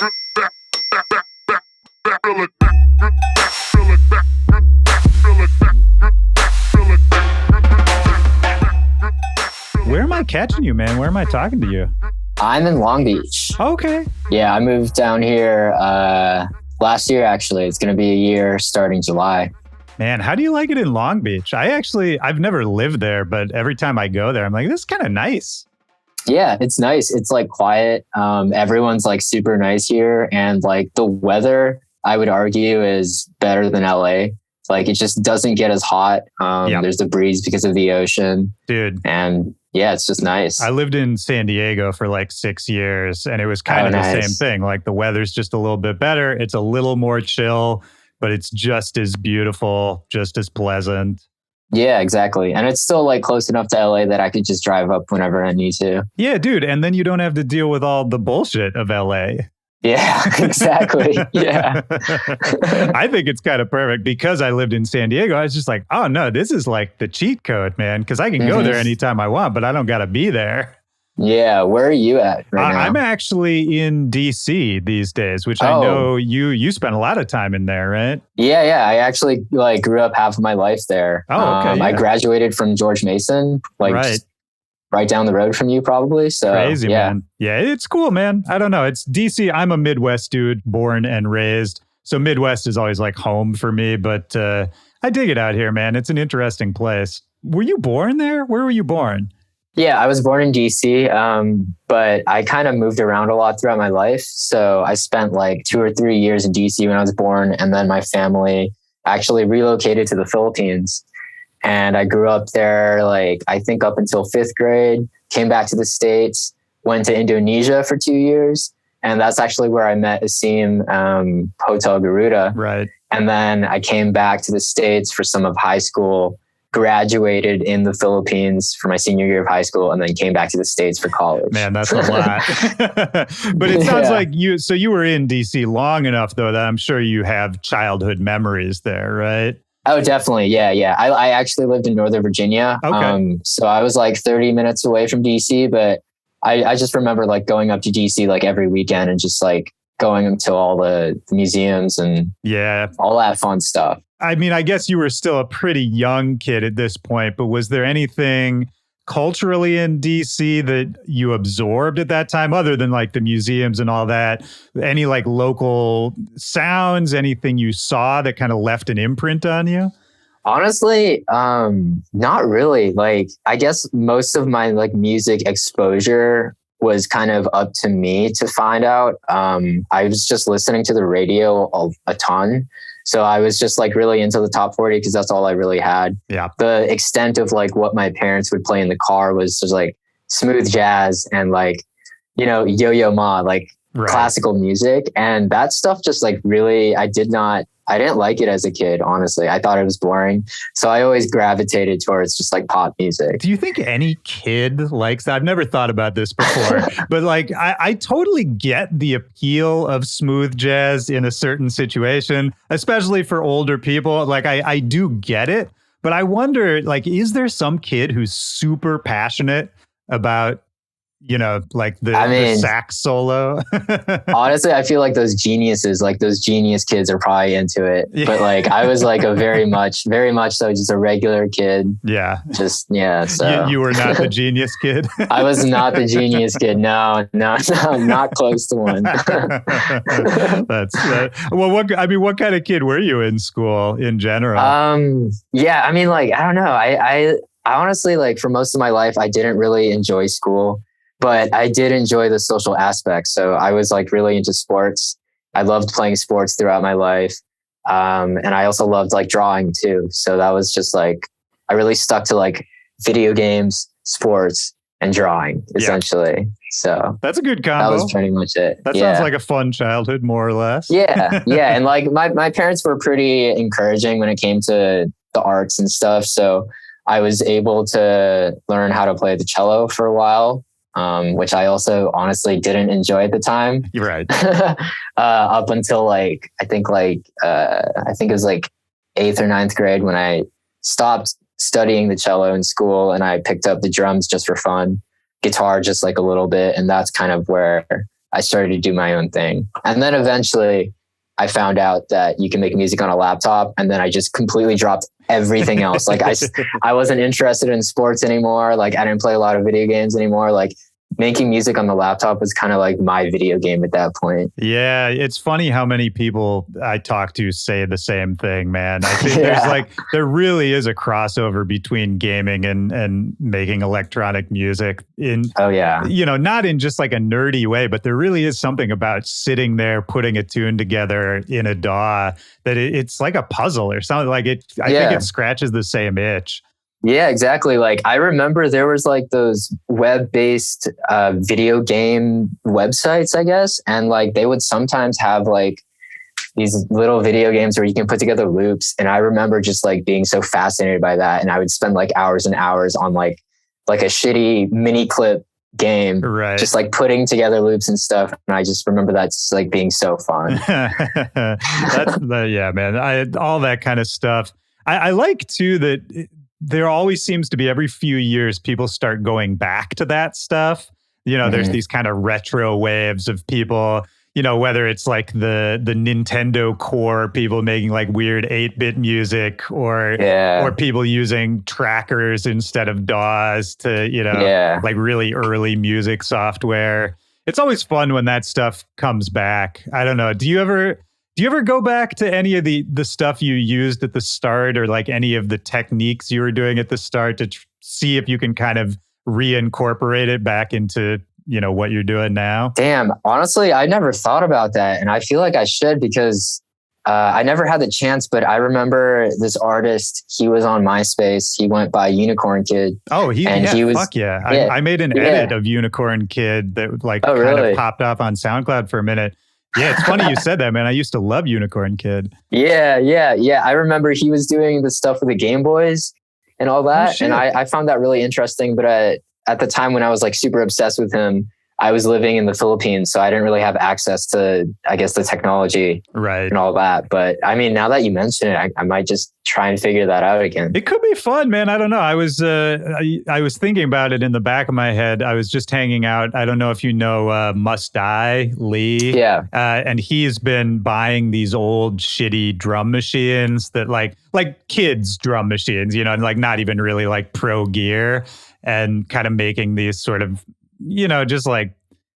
Where am I catching you, man? Where am I talking to you? I'm in Long Beach. Okay. Yeah, I moved down here last year, actually. It's going to be a year starting July. Man, how do you like it in Long Beach? I've never lived there, but every time I go there, I'm like, this is kind of nice. Yeah, it's nice. It's like quiet. Everyone's like super nice here. And like the weather, I would argue, is better than LA. Like it just doesn't get as hot. There's the breeze because of the ocean. Dude. And yeah, it's just nice. I lived in San Diego for like 6 years, and it was kind of the same thing. Like the weather's just a little bit better. It's a little more chill, but it's just as beautiful, just as pleasant. Yeah, exactly. And it's still like close enough to LA that I could just drive up whenever I need to. Yeah, dude. And then you don't have to deal with all the bullshit of LA. Yeah, exactly. Yeah. I think it's kind of perfect because I lived in San Diego. I was just like, oh no, this is like the cheat code, man. Because I can go there anytime I want, but I don't got to be there. Yeah. Where are you at right now? I'm actually in DC these days, which I know you spent a lot of time in there, right? Yeah. I actually like grew up half of my life there. Oh, okay. I graduated from George Mason, like right down the road from you probably. So crazy, man. Yeah, it's cool, man. I don't know. It's DC. I'm a Midwest dude, born and raised. So Midwest is always like home for me, but I dig it out here, man. It's an interesting place. Were you born there? Where were you born? Yeah, I was born in DC, but I kind of moved around a lot throughout my life. So I spent like 2 or 3 years in DC when I was born. And then my family actually relocated to the Philippines. And I grew up there, like, I think up until 5th grade, came back to the States, went to Indonesia for 2 years. And that's actually where I met Asim, Hotel Garuda. Right. And then I came back to the States for some of high school, graduated in the Philippines for my senior year of high school, and then came back to the States for college. Man, that's a lot. But it sounds like you were in DC long enough, though, that I'm sure you have childhood memories there, right? Oh, definitely. Yeah. I actually lived in Northern Virginia. Okay. So I was like 30 minutes away from DC, but I just remember like going up to DC like every weekend and just like going to all the museums and all that fun stuff. I mean, I guess you were still a pretty young kid at this point, but was there anything culturally in DC that you absorbed at that time, other than like the museums and all that? Any like local sounds, anything you saw that kind of left an imprint on you? Honestly, not really. Like, I guess most of my like music exposure was kind of up to me to find out. I was just listening to the radio a ton. So I was just like really into the top 40 because that's all I really had. Yeah. The extent of like what my parents would play in the car was just like smooth jazz and like, you know, Yo-Yo Ma, like classical music. And that stuff just like really, I didn't like it as a kid, honestly. I thought it was boring. So I always gravitated towards just like pop music. Do you think any kid likes that? I've never thought about this before, but like I totally get the appeal of smooth jazz in a certain situation, especially for older people. Like I do get it, but I wonder, like, is there some kid who's super passionate about, you know, like the sax solo? Honestly, I feel like those genius kids are probably into it. Yeah. But like, I was like a very much so just a regular kid. Yeah. So you were not the genius kid. I was not the genius kid. No, not close to one. What kind of kid were you in school in general? Yeah, I mean, like, I don't know. I honestly, like, for most of my life, I didn't really enjoy school. But I did enjoy the social aspect. So I was like really into sports. I loved playing sports throughout my life. And I also loved like drawing too. So that was just like, I really stuck to like video games, sports, and drawing essentially. Yeah. So that's a good combo. That was pretty much it. That sounds like a fun childhood, more or less. Yeah. And like my parents were pretty encouraging when it came to the arts and stuff. So I was able to learn how to play the cello for a while. Which I also honestly didn't enjoy at the time. You're right. Up until like, I think it was like 8th or 9th grade when I stopped studying the cello in school and I picked up the drums just for fun, guitar just like a little bit. And that's kind of where I started to do my own thing. And then eventually I found out that you can make music on a laptop. And then I just completely dropped everything else. Like I wasn't interested in sports anymore. Like I didn't play a lot of video games anymore. Like making music on the laptop was kind of like my video game at that point. Yeah, it's funny how many people I talk to say the same thing, man. I think there really is a crossover between gaming and making electronic music not in just like a nerdy way, but there really is something about sitting there, putting a tune together in a DAW that it's like a puzzle or something. Like I think it scratches the same itch. Yeah, exactly. Like I remember there was like those web-based video game websites, I guess. And like they would sometimes have like these little video games where you can put together loops. And I remember just like being so fascinated by that. And I would spend like hours and hours on like a shitty mini clip game, right, just like putting together loops and stuff. And I just remember that's like being so fun. Yeah, man. All that kind of stuff. I like too that there always seems to be every few years people start going back to that stuff. There's these kind of retro waves of people, whether it's like the Nintendo core people making like weird 8-bit music or people using trackers instead of DAWs to, like really early music software. It's always fun when that stuff comes back. I don't know. Do you ever go back to any of the stuff you used at the start or like any of the techniques you were doing at the start to see if you can kind of reincorporate it back into, what you're doing now? Damn, honestly, I never thought about that. And I feel like I should because I never had the chance, but I remember this artist, he was on MySpace. He went by Unicorn Kid. Oh, he was, fuck yeah. I made an edit of Unicorn Kid that like kind of popped up on SoundCloud for a minute. Yeah, it's funny you said that, man. I used to love Unicorn Kid. Yeah. I remember he was doing the stuff with the Game Boys and all that. And I found that really interesting. But at the time when I was like super obsessed with him, I was living in the Philippines, so I didn't really have access to, I guess, the technology and all that. But I mean, now that you mention it, I might just try and figure that out again. It could be fun, man. I don't know. I was thinking about it in the back of my head. I was just hanging out. I don't know if you know Must Die Lee. Yeah. And he's been buying these old shitty drum machines that like kids drum machines, and like not even really like pro gear, and kind of making these sort of, just like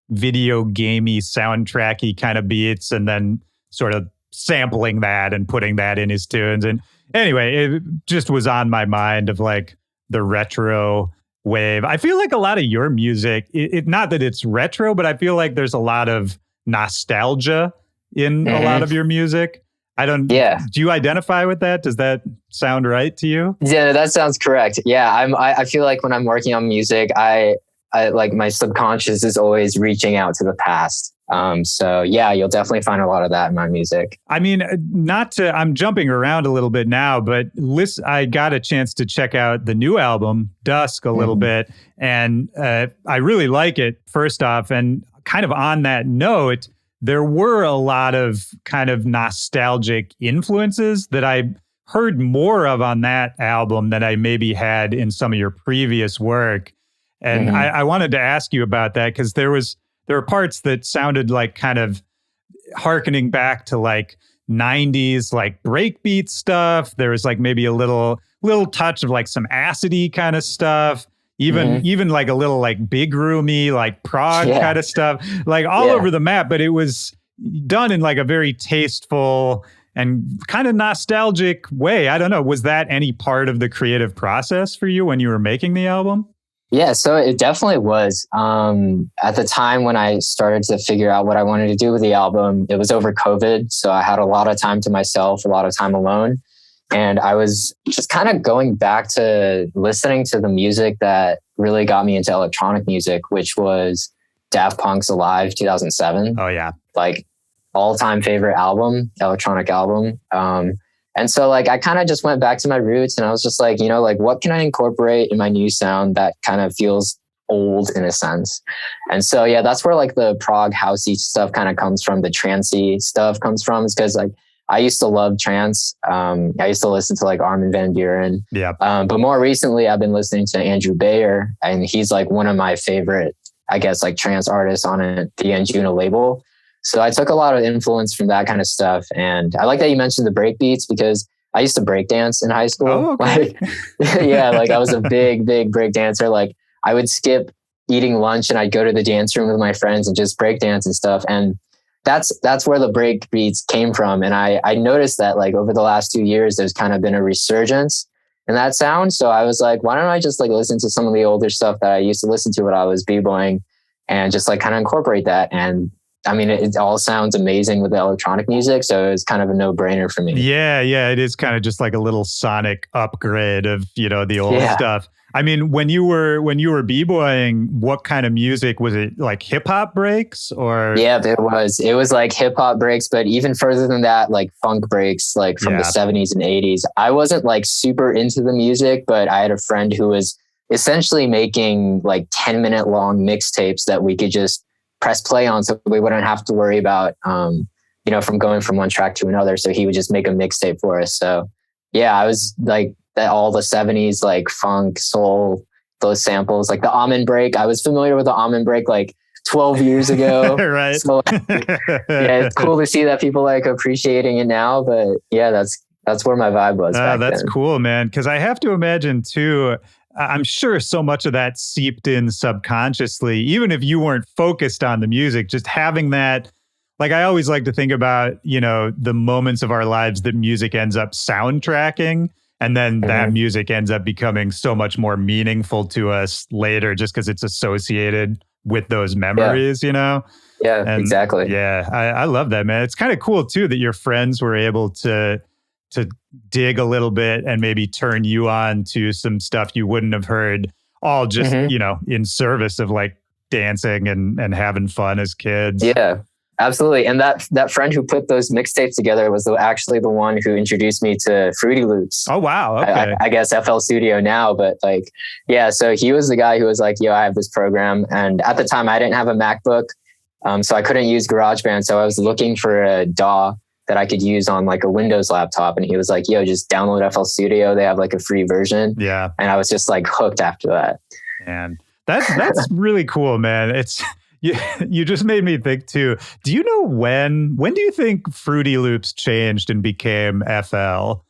video gamey soundtracky kind of beats and then sort of sampling that and putting that in his tunes. And anyway, it just was on my mind of like the retro wave. I feel like a lot of your music, it not that it's retro, but I feel like there's a lot of nostalgia in a lot of your music. Do you identify with that? Does that sound right to you? Yeah, that sounds correct. Yeah. I feel like when I'm working on music, I like my subconscious is always reaching out to the past. So yeah, you'll definitely find a lot of that in my music. I mean, I'm jumping around a little bit now, but I got a chance to check out the new album, Dusk, a little bit. And I really like it, first off. And kind of on that note, there were a lot of kind of nostalgic influences that I heard more of on that album than I maybe had in some of your previous work. And I wanted to ask you about that because there were parts that sounded like kind of hearkening back to like 90s, like breakbeat stuff. There was like maybe a little touch of like some acidy kind of stuff. Even like a little like big roomy, like prog kind of stuff, like all over the map. But it was done in like a very tasteful and kind of nostalgic way. I don't know. Was that any part of the creative process for you when you were making the album? Yeah, so it definitely was. At the time when I started to figure out what I wanted to do with the album, it was over COVID. So I had a lot of time to myself, a lot of time alone. And I was just kind of going back to listening to the music that really got me into electronic music, which was Daft Punk's Alive 2007. Oh, yeah. Like all-time favorite album, electronic album. And so like, I kind of just went back to my roots and I was just like, like what can I incorporate in my new sound that kind of feels old in a sense? And so, yeah, that's where like the prog housey stuff kind of comes from. The trancey stuff comes from, is because like I used to love trance. I used to listen to like Armin van Buuren. Yeah. But more recently I've been listening to Andrew Bayer, and he's like one of my favorite I guess like trance artists on the Anjuna label. So I took a lot of influence from that kind of stuff. And I like that you mentioned the break beats because I used to break dance in high school. Oh, okay. Like, yeah, like I was a big break dancer. Like I would skip eating lunch and I'd go to the dance room with my friends and just break dance and stuff. And that's where the break beats came from. And I noticed that like over the last 2 years, there's kind of been a resurgence in that sound. So I was like, why don't I just like listen to some of the older stuff that I used to listen to when I was b-boying and just like kind of incorporate that. And I mean, it all sounds amazing with the electronic music. So it's kind of a no-brainer for me. Yeah. It is kind of just like a little sonic upgrade of, the old stuff. I mean, when you were b-boying, what kind of music was it? Like hip hop breaks or? Yeah, it was like hip hop breaks, but even further than that, like funk breaks, like from the 70s and 80s. I wasn't like super into the music, but I had a friend who was essentially making like 10-minute long mixtapes that we could just press play on. So we wouldn't have to worry about, from going from one track to another. So he would just make a mixtape for us. So yeah, I was like, that all the 70s, like funk, soul, those samples, like the almond break. I was familiar with the almond break like 12 years ago. Right. So yeah, it's cool to see that people like appreciating it now. But yeah, that's where my vibe was. That's then. Cool, man. Because I have to imagine too, I'm sure so much of that seeped in subconsciously, even if you weren't focused on the music, just having that. Like I always like to think about, the moments of our lives that music ends up soundtracking. And then that music ends up becoming so much more meaningful to us later just because it's associated with those memories, Yeah, and exactly. Yeah, I love that, man. It's kind of cool, too, that your friends were able to dig a little bit and maybe turn you on to some stuff you wouldn't have heard, all just, in service of like dancing and having fun as kids. Yeah. Absolutely. And that friend who put those mixtapes together was actually the one who introduced me to Fruity Loops. Oh, wow. Okay. I guess FL Studio now, but like, yeah. So he was the guy who was like, yo, I have this program. And at the time I didn't have a MacBook. So I couldn't use GarageBand. So I was looking for a DAW that I could use on like a Windows laptop. And he was like, yo, just download FL Studio. They have like a free version. Yeah. And I was just like hooked after that. And that's really cool, man. You just made me think too. Do you know when do you think Fruity Loops changed and became FL?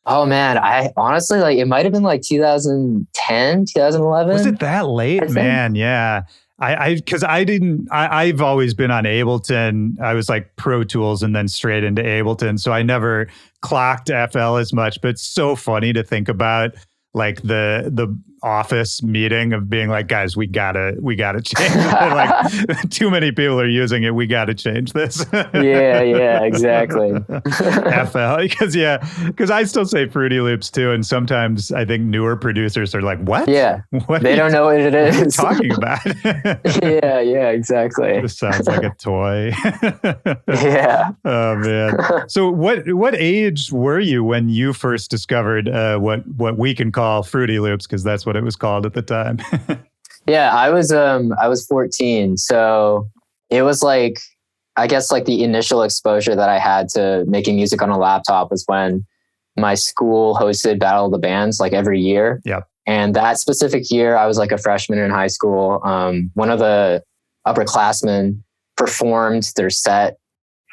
Oh man, I honestly like it might have been like 2010, 2011. Was it that late, man? Yeah. I've always been on Ableton. I was like Pro Tools and then straight into Ableton. So I never clocked FL as much, but it's so funny to think about like the office meeting of being like, guys, we gotta change it. Like too many people are using it. We gotta change this. Yeah, exactly. FL, because I still say Fruity Loops too, and sometimes I think newer producers are like, what? Yeah, what they don't know what it is. Talking about? Yeah, exactly. This sounds like a toy. Yeah. Oh man. So what age were you when you first discovered what we can call Fruity Loops? Because that's what it was called at the time. Yeah, I was 14. So it was like, I guess like the initial exposure that I had to making music on a laptop was when my school hosted Battle of the Bands like every year. Yep. And that specific year, I was like a freshman in high school. One of the upperclassmen performed their set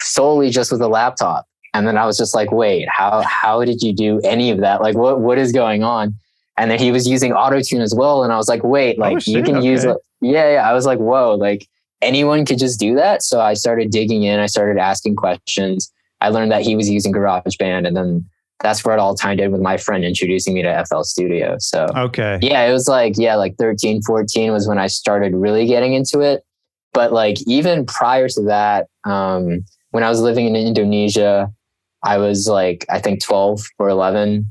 solely just with a laptop. And then I was just like, wait, how did you do any of that? Like, what is going on? And then he was using autotune as well. And I was like, wait, like you can use it. Yeah. I was like, whoa, like anyone could just do that. So I started digging in. I started asking questions. I learned that he was using GarageBand. And then that's where it all tied in with my friend introducing me to FL Studio. So yeah, it was like 13, 14 was when I started really getting into it. But like even prior to that, when I was living in Indonesia, I was like, I think 12 or 11.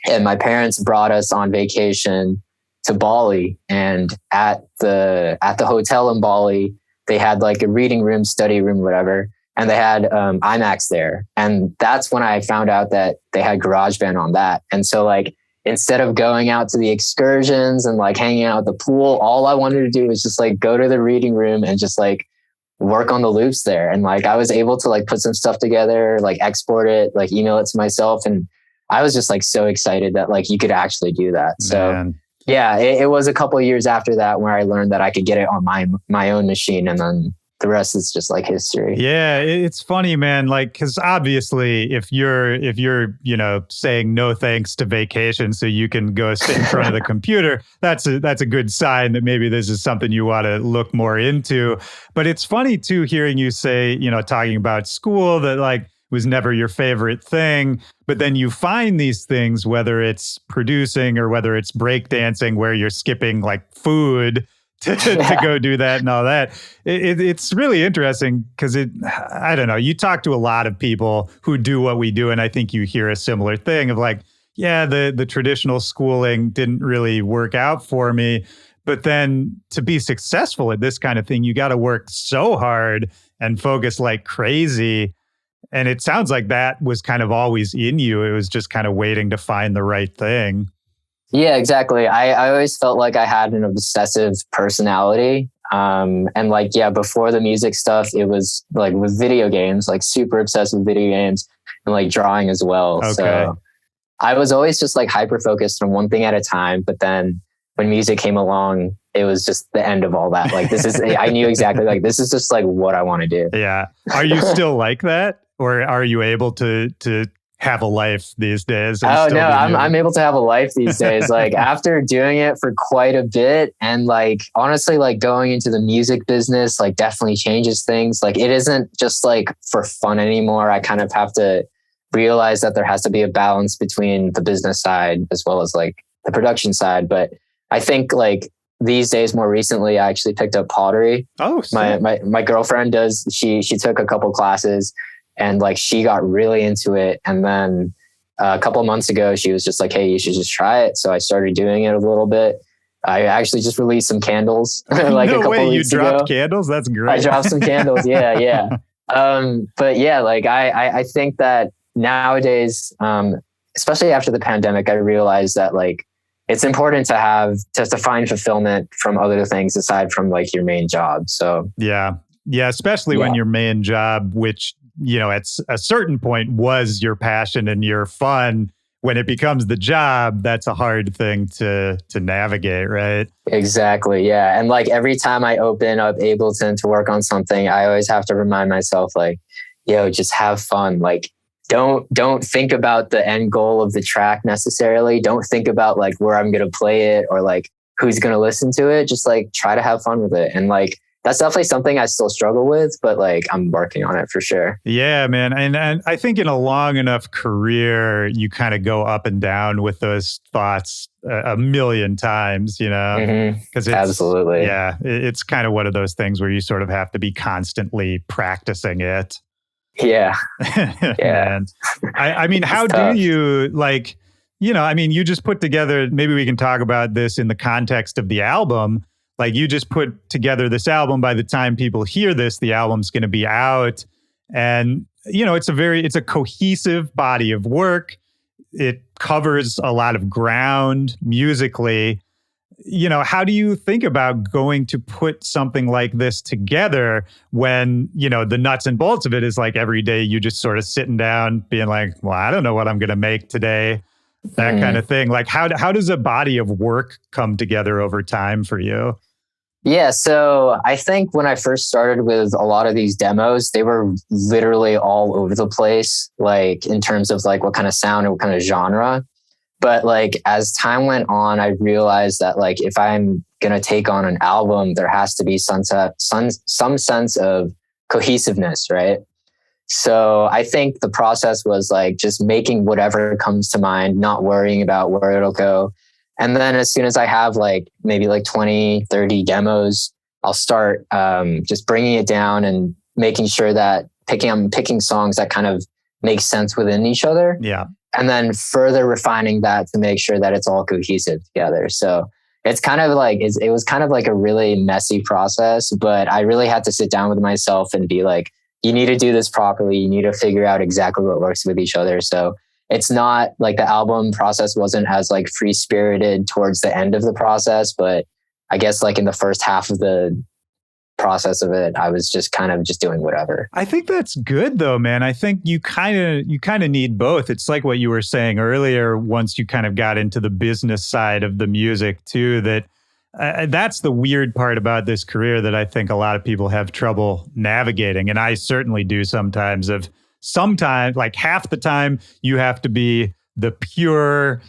And my parents brought us on vacation to Bali, and at the hotel in Bali, they had like a reading room, study room, whatever. And they had IMAX there. And that's when I found out that they had GarageBand on that. And so like, instead of going out to the excursions and like hanging out at the pool, all I wanted to do was just like go to the reading room and just like work on the loops there. And like, I was able to like put some stuff together, like export it, like email it to myself. And I was just like so excited that like you could actually do that. So Yeah, it was a couple of years after that where I learned that I could get it on my own machine, and then the rest is just like history. Yeah, it's funny, man. Like, because obviously, if you're saying no thanks to vacation so you can go sit in front of the computer, that's a good sign that maybe this is something you want to look more into. But it's funny too, hearing you say, talking about school, that like was never your favorite thing, but then you find these things, whether it's producing or whether it's breakdancing, where you're skipping like food to go do that and all that. It's really interesting because I don't know, you talk to a lot of people who do what we do, and I think you hear a similar thing of like, yeah, the traditional schooling didn't really work out for me, but then to be successful at this kind of thing, you got to work so hard and focus like crazy. And it sounds like that was kind of always in you. It was just kind of waiting to find the right thing. Yeah, exactly. I always felt like I had an obsessive personality. And like, yeah, before the music stuff, it was like with video games, like super obsessed with video games and like drawing as well. Okay. So I was always just like hyper focused on one thing at a time. But then when music came along, it was just the end of all that. Like I knew exactly like, this is just like what I want to do. Yeah. Are you still like that? Or are you able to have a life these days? Oh no, I'm able to have a life these days. Like after doing it for quite a bit, and like honestly, like going into the music business, like definitely changes things. Like it isn't just like for fun anymore. I kind of have to realize that there has to be a balance between the business side as well as like the production side. But I think like these days, more recently, I actually picked up pottery. Oh, my girlfriend does. She took a couple classes. And like she got really into it. And then a couple of months ago, she was just like, hey, you should just try it. So I started doing it a little bit. I actually just released some candles like no a couple way, of weeks you dropped ago. Candles? That's great. I dropped some candles. Yeah. But yeah, like I think that nowadays, especially after the pandemic, I realized that like it's important to have to find fulfillment from other things aside from like your main job. So yeah, especially when your main job, which at a certain point was your passion and your fun, when it becomes the job, that's a hard thing to navigate, right? Exactly. Yeah. And like every time I open up Ableton to work on something, I always have to remind myself like, just have fun. Like don't think about the end goal of the track necessarily. Don't think about like where I'm going to play it or like who's going to listen to it. Just like try to have fun with it. And like, that's definitely something I still struggle with, but like I'm working on it for sure. Yeah, man. And I think in a long enough career, you kind of go up and down with those thoughts a million times, because absolutely. Yeah, it's kind of one of those things where you sort of have to be constantly practicing it. Yeah. Man. I mean, how do you like, you just put together, maybe we can talk about this in the context of the album. Like you just put together this album. By the time people hear this, the album's going to be out. And, it's a cohesive body of work. It covers a lot of ground musically. How do you think about going to put something like this together when, the nuts and bolts of it is like every day you just sort of sitting down being like, well, I don't know what I'm going to make today. That kind of thing. Like how does a body of work come together over time for you? Yeah, so I think when I first started with a lot of these demos, they were literally all over the place, like in terms of like what kind of sound and what kind of genre. But like as time went on, I realized that like if I'm going to take on an album, there has to be some sense of cohesiveness, right? So I think the process was like just making whatever comes to mind, not worrying about where it'll go. And then as soon as I have like maybe like 20, 30 demos, I'll start just bringing it down and making sure that I'm picking songs that kind of make sense within each other. Yeah. And then further refining that to make sure that it's all cohesive together. So it's kind of like, it was kind of like a really messy process, but I really had to sit down with myself and be like, you need to do this properly. You need to figure out exactly what works with each other. So it's not like the album process wasn't as like free spirited towards the end of the process, but I guess like in the first half of the process of it, I was just kind of just doing whatever. I think that's good though, man. I think you kind of need both. It's like what you were saying earlier, once you kind of got into the business side of the music too, that that's the weird part about this career that I think a lot of people have trouble navigating. And I certainly do sometimes, like half the time you have to be the pure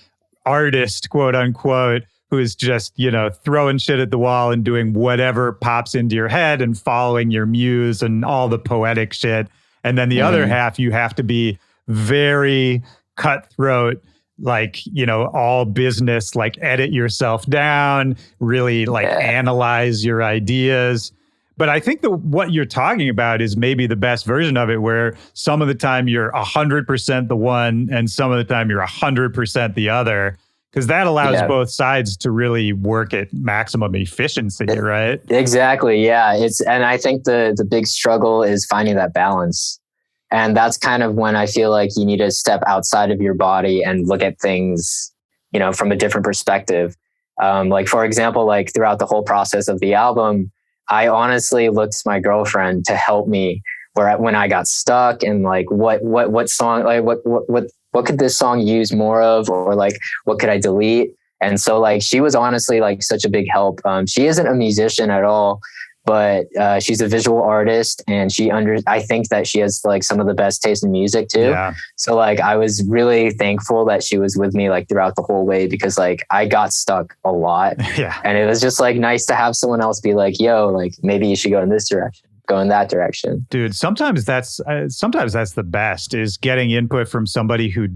artist, quote unquote, who is just, throwing shit at the wall and doing whatever pops into your head and following your muse and all the poetic shit. And then the other half, you have to be very cutthroat, like, all business, like edit yourself down, really like analyze your ideas. But I think what you're talking about is maybe the best version of it, where some of the time you're 100% the one and some of the time you're 100% the other, because that allows both sides to really work at maximum efficiency, right? Exactly. Yeah. And I think the big struggle is finding that balance. And that's kind of when I feel like you need to step outside of your body and look at things, from a different perspective. Like, for example, like throughout the whole process of the album, I honestly looked to my girlfriend to help me when I got stuck, and like what song, like what could this song use more of, or like what could I delete? And so like she was honestly like such a big help. She isn't a musician at all, but she's a visual artist, and I think that she has like some of the best taste in music too. Yeah. So like I was really thankful that she was with me like throughout the whole way, because like I got stuck a lot. Yeah. And it was just like nice to have someone else be like, yo, like maybe you should go in this direction, go in that direction. Dude, sometimes that's the best, is getting input from somebody who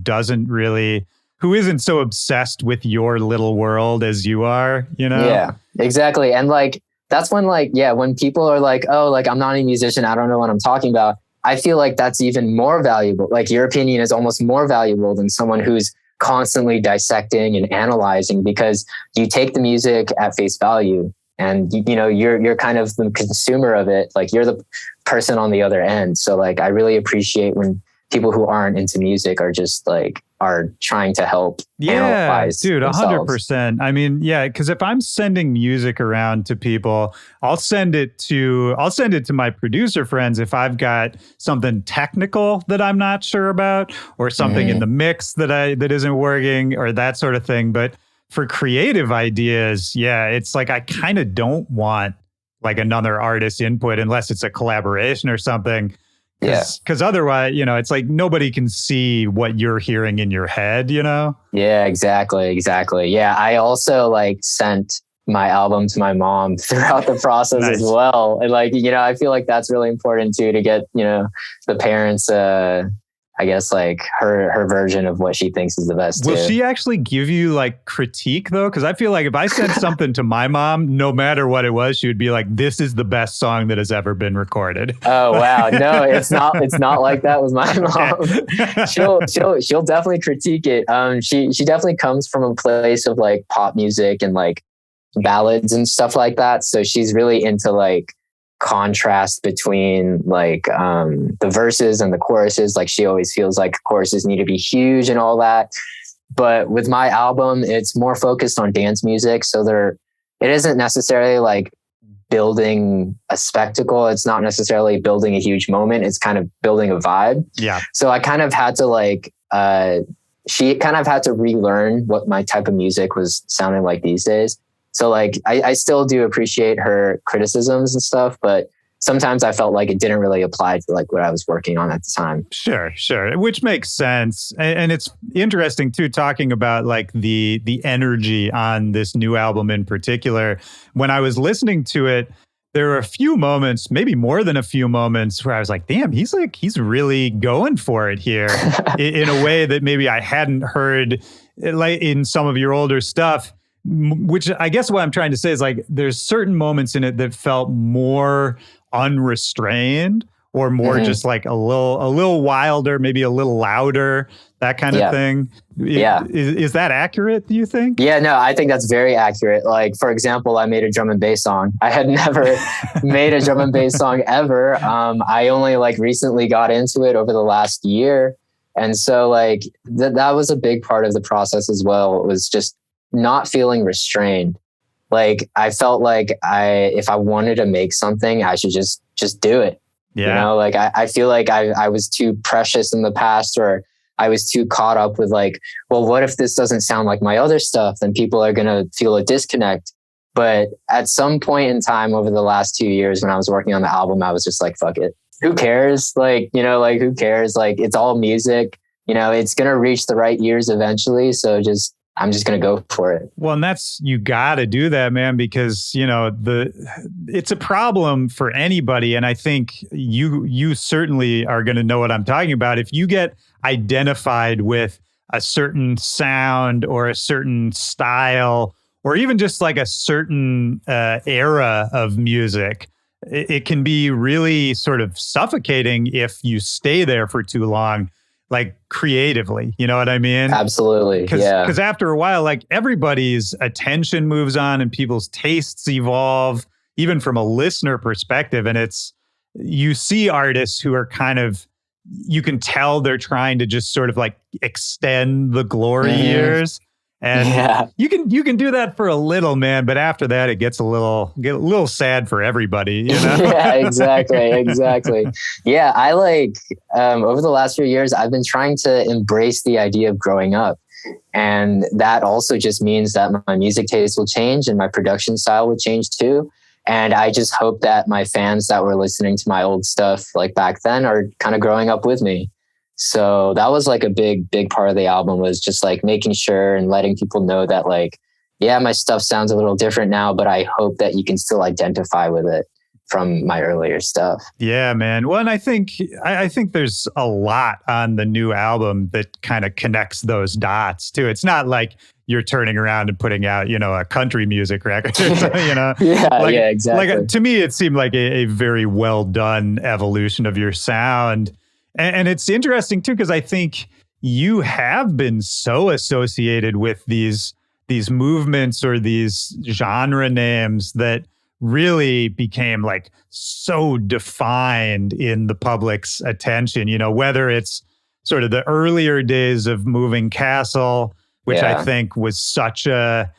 isn't so obsessed with your little world as you are, Yeah, exactly. And like, that's when like, when people are like, oh, like I'm not a musician, I don't know what I'm talking about. I feel like that's even more valuable. Like your opinion is almost more valuable than someone who's constantly dissecting and analyzing, because you take the music at face value, and you're kind of the consumer of it. Like you're the person on the other end. So like, I really appreciate when people who aren't into music are just like, are trying to help analyze. Dude, themselves. 100%. I mean, because if I'm sending music around to people, I'll send it to my producer friends if I've got something technical that I'm not sure about, or something in the mix that isn't working, or that sort of thing. But for creative ideas, it's like I kind of don't want like another artist's input unless it's a collaboration or something. Because otherwise, it's like nobody can see what you're hearing in your head, Yeah, exactly. Yeah, I also like sent my album to my mom throughout the process as well. And like, I feel like that's really important too, to get, the parents, I guess like her version of what she thinks is the best. Will she actually give you like critique though? Because I feel like if I sent something to my mom, no matter what it was, she would be like, "This is the best song that has ever been recorded." Oh wow, no, it's not like that with my mom. She'll definitely critique it. She definitely comes from a place of like pop music and like ballads and stuff like that. So she's really into like contrast between like the verses and the choruses. Like she always feels like choruses need to be huge and all that. But with my album, it's more focused on dance music. So it isn't necessarily like building a spectacle. It's not necessarily building a huge moment. It's kind of building a vibe. Yeah. So I kind of had to like, she kind of had to relearn what my type of music was sounding like these days. So like, I still do appreciate her criticisms and stuff, but sometimes I felt like it didn't really apply to like what I was working on at the time. Sure. Which makes sense. And it's interesting too, talking about like the energy on this new album in particular. When I was listening to it, there were a few moments, maybe more than a few moments, where I was like, damn, he's really going for it here in a way that maybe I hadn't heard like in some of your older stuff. Which I guess what I'm trying to say is like, there's certain moments in it that felt more unrestrained, or more just like a little wilder, maybe a little louder, that kind of thing. Is that accurate, do you think? Yeah, no, I think that's very accurate. Like, for example, I made a drum and bass song. I had never made a drum and bass song ever. I only like recently got into it over the last year. And so like that was a big part of the process as well. It was just not feeling restrained. like I felt like if I wanted to make something, I should just do it. Yeah. You know, like I feel like I was too precious in the past, or I was too caught up with like, well, what if this doesn't sound like my other stuff? Then people are going to feel a disconnect. But at some point in time over the last 2 years when I was working on the album, I was just like, fuck it. Who cares? Like, you know, like who cares? Like it's all music, you know, it's going to reach the right years eventually. So I'm just going to go for it. Well, and you got to do that, man, because, you know, it's a problem for anybody. And I think you certainly are going to know what I'm talking about. If you get identified with a certain sound or a certain style, or even just like a certain era of music, it can be really sort of suffocating if you stay there for too long, like creatively, you know what I mean? Absolutely. Because after a while, like everybody's attention moves on and people's tastes evolve, even from a listener perspective. And you see artists who are kind of, you can tell they're trying to just sort of like extend the glory years. And you can do that for a little, man, but after that, it gets a little sad for everybody, you know? Yeah, exactly. Yeah, I like over the last few years, I've been trying to embrace the idea of growing up, and that also just means that my music taste will change and my production style will change too. And I just hope that my fans that were listening to my old stuff like back then are kind of growing up with me. So that was like a big part of the album, was just like making sure and letting people know that like, yeah, my stuff sounds a little different now, but I hope that you can still identify with it from my earlier stuff. Yeah, man. Well, and I think there's a lot on the new album that kind of connects those dots too. It's not like you're turning around and putting out, you know, a country music record, you know? Yeah, exactly. Like to me, it seemed like a very well done evolution of your sound. And it's interesting too, because I think you have been so associated with these movements or these genre names that really became like so defined in the public's attention, you know, whether it's sort of the earlier days of Moving Castle, which I think was such a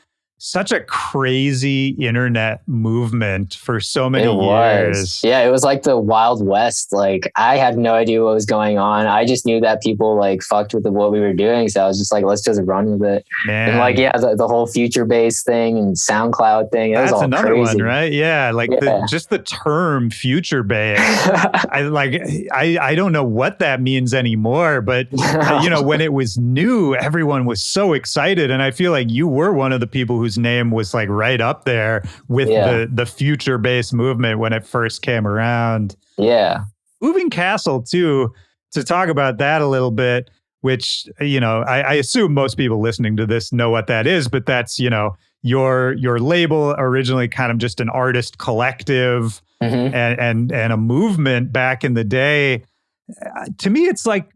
crazy internet movement for so many years. Yeah, it was like the Wild West. Like I had no idea what was going on. I just knew that people like fucked with what we were doing. So I was just like, let's just run with it. Man. And like, the whole Future-based thing and SoundCloud thing. That's all another crazy. one, right? Yeah. Like just the term future-based. I don't know what that means anymore, but you know, when it was new, everyone was so excited. And I feel like you were one of the people whose name was like right up there with the future-based movement when it first came around. Yeah. Moving Castle too, to talk about that a little bit, which, you know, I assume most people listening to this know what that is, but that's, you know, your label, originally kind of just an artist collective and a movement back in the day. To me, it's like,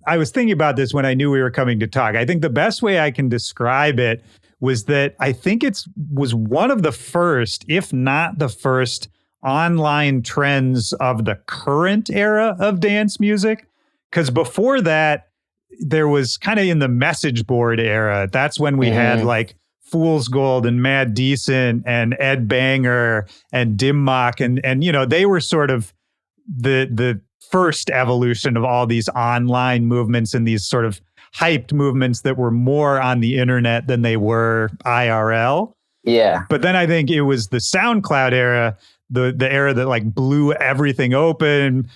I was thinking about this when I knew we were coming to talk. I think the best way I can describe it was that I think was one of the first, if not the first, online trends of the current era of dance music. Because before that, there was kind of in the message board era. That's when we had like Fool's Gold and Mad Decent and Ed Banger and Dim Mak. And you know, they were sort of the first evolution of all these online movements and these sort of hyped movements that were more on the internet than they were IRL. Yeah. But then I think it was the SoundCloud era, the era that like blew everything open,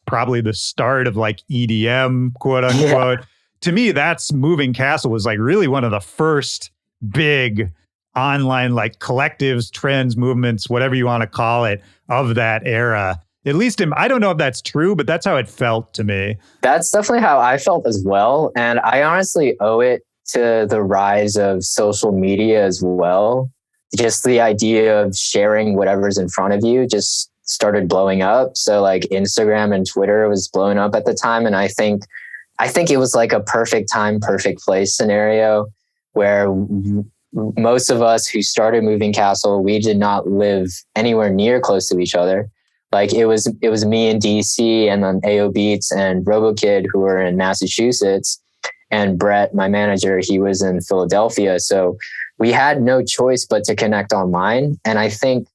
probably the start of like EDM, quote unquote. Yeah. To me, that's Moving Castle was like really one of the first big online like collectives, trends, movements, whatever you want to call it, of that era. At least I don't know if that's true, but that's how it felt to me. That's definitely how I felt as well. And I honestly owe it to the rise of social media as well. Just the idea of sharing whatever's in front of you just started blowing up. So like Instagram and Twitter was blowing up at the time. And I think it was like a perfect time, perfect place scenario where most of us who started Moving Castle, we did not live anywhere near close to each other. Like it was me in DC, and then AO Beats and RoboKid, who were in Massachusetts, and Brett, my manager, he was in Philadelphia. So we had no choice but to connect online. And I think,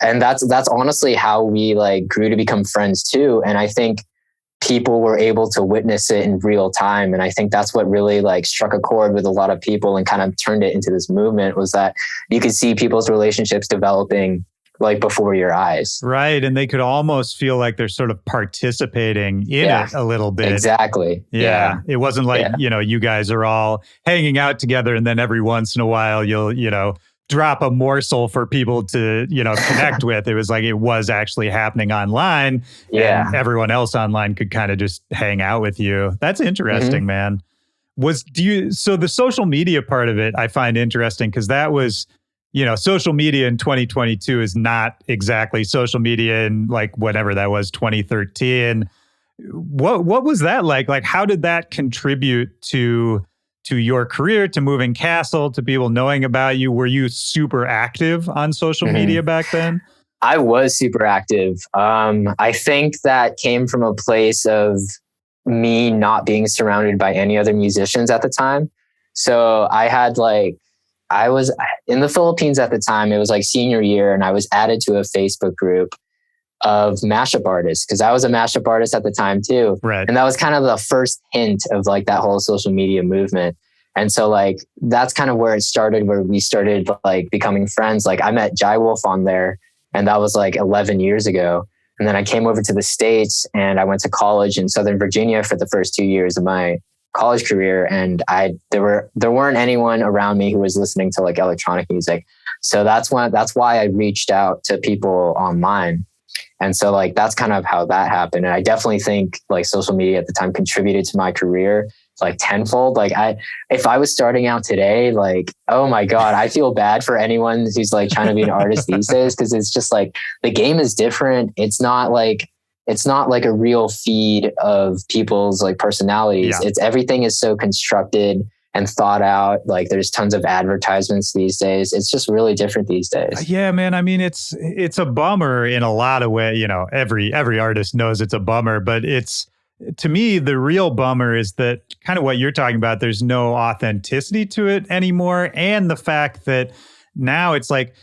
and that's honestly how we like grew to become friends too. And I think people were able to witness it in real time. And I think that's what really like struck a chord with a lot of people and kind of turned it into this movement, was that you could see people's relationships developing like before your eyes. Right. And they could almost feel like they're sort of participating in it a little bit. Exactly. Yeah. It wasn't like, you guys are all hanging out together and then every once in a while you'll, drop a morsel for people to, connect with. It was like it was actually happening online. Yeah. And everyone else online could kind of just hang out with you. That's interesting, man. So the social media part of it, I find interesting because that was, social media in 2022 is not exactly social media in like whatever that was, 2013. What was that like? Like, how did that contribute to your career, to moving Castle, to people knowing about you? Were you super active on social media back then? I was super active. I think that came from a place of me not being surrounded by any other musicians at the time. So I was in the Philippines at the time. It was like senior year, and I was added to a Facebook group of mashup artists because I was a mashup artist at the time too. Right. And that was kind of the first hint of like that whole social media movement. And so like, that's kind of where it started, where we started like becoming friends. Like I met Jai Wolf on there, and that was like 11 years ago. And then I came over to the States and I went to college in Southern Virginia for the first 2 years of my college career. And there weren't anyone around me who was listening to like electronic music. So that's why I reached out to people online. And so like, that's kind of how that happened. And I definitely think like social media at the time contributed to my career like tenfold. Like if I was starting out today, like, oh my God, I feel bad for anyone who's like trying to be an artist these days. Cause it's just like, the game is different. It's not like a real feed of people's like personalities. Yeah. Everything is so constructed and thought out. Like there's tons of advertisements these days. It's just really different these days. Yeah, man. I mean, it's a bummer in a lot of ways. Every artist knows it's a bummer, but to me, the real bummer is that kind of what you're talking about. There's no authenticity to it anymore. And the fact that now it's like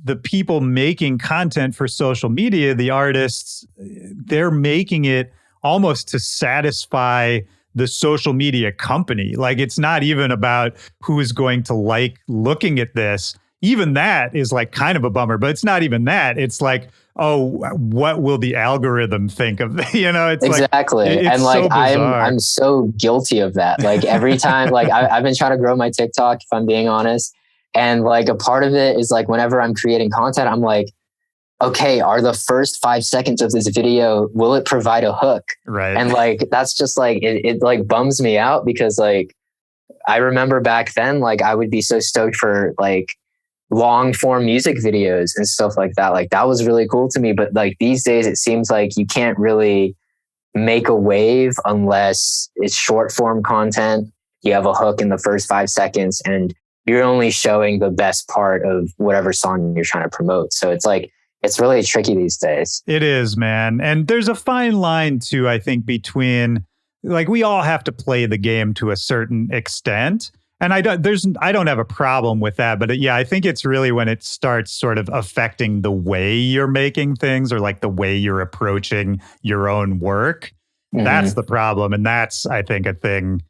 the people making content for social media, the artists, they're making it almost to satisfy the social media company. Like it's not even about who is going to like looking at this. Even that is like kind of a bummer, but it's not even that. It's like, oh, what will the algorithm think of it's exactly. Like, it's and like so I'm so guilty of that. Like every time, like I've been trying to grow my TikTok, if I'm being honest. And like a part of it is like whenever I'm creating content, I'm like, okay, are the first 5 seconds of this video, will it provide a hook? Right. And like, that's just like, it like bums me out because like, I remember back then, like I would be so stoked for like long form music videos and stuff like that. Like that was really cool to me. But like these days, it seems like you can't really make a wave unless it's short form content. You have a hook in the first 5 seconds and you're only showing the best part of whatever song you're trying to promote. So it's like, it's really tricky these days. It is, man. And there's a fine line too, I think, between like we all have to play the game to a certain extent. And I don't have a problem with that. But I think it's really when it starts sort of affecting the way you're making things or like the way you're approaching your own work. Mm-hmm. That's the problem. And that's, I think, a thing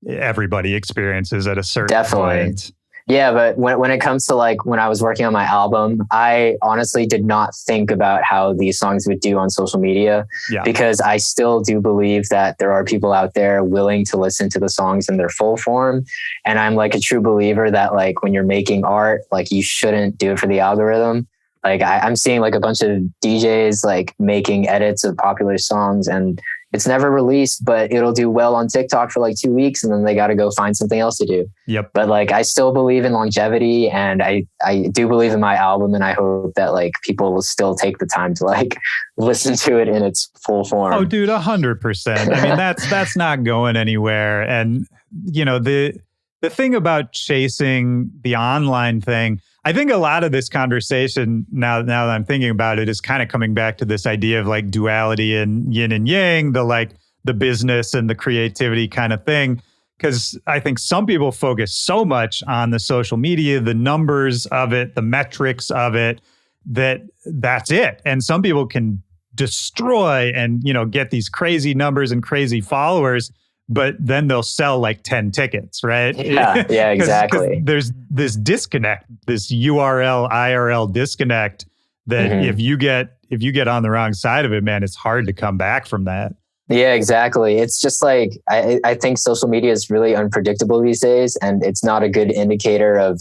everybody experiences at a certain point. Yeah, but when it comes to like when I was working on my album, I honestly did not think about how these songs would do on social media because I still do believe that there are people out there willing to listen to the songs in their full form. And I'm like a true believer that like when you're making art, like you shouldn't do it for the algorithm. Like I'm seeing like a bunch of DJs like making edits of popular songs and it's never released, but it'll do well on TikTok for like 2 weeks and then they got to go find something else to do. Yep. But like, I still believe in longevity and I do believe in my album and I hope that like people will still take the time to like listen to it in its full form. Oh, dude, 100%. I mean, that's not going anywhere. And the thing about chasing the online thing, I think a lot of this conversation now that I'm thinking about it is kind of coming back to this idea of like duality and yin and yang, the business and the creativity kind of thing. because I think some people focus so much on the social media, the numbers of it, the metrics of it, that's it. And some people can destroy and, get these crazy numbers and crazy followers, but then they'll sell like 10 tickets, right? Yeah, exactly. There's this disconnect, this URL, IRL disconnect that if you get on the wrong side of it, man, it's hard to come back from that. Yeah, exactly. It's just like, I think social media is really unpredictable these days, and it's not a good indicator of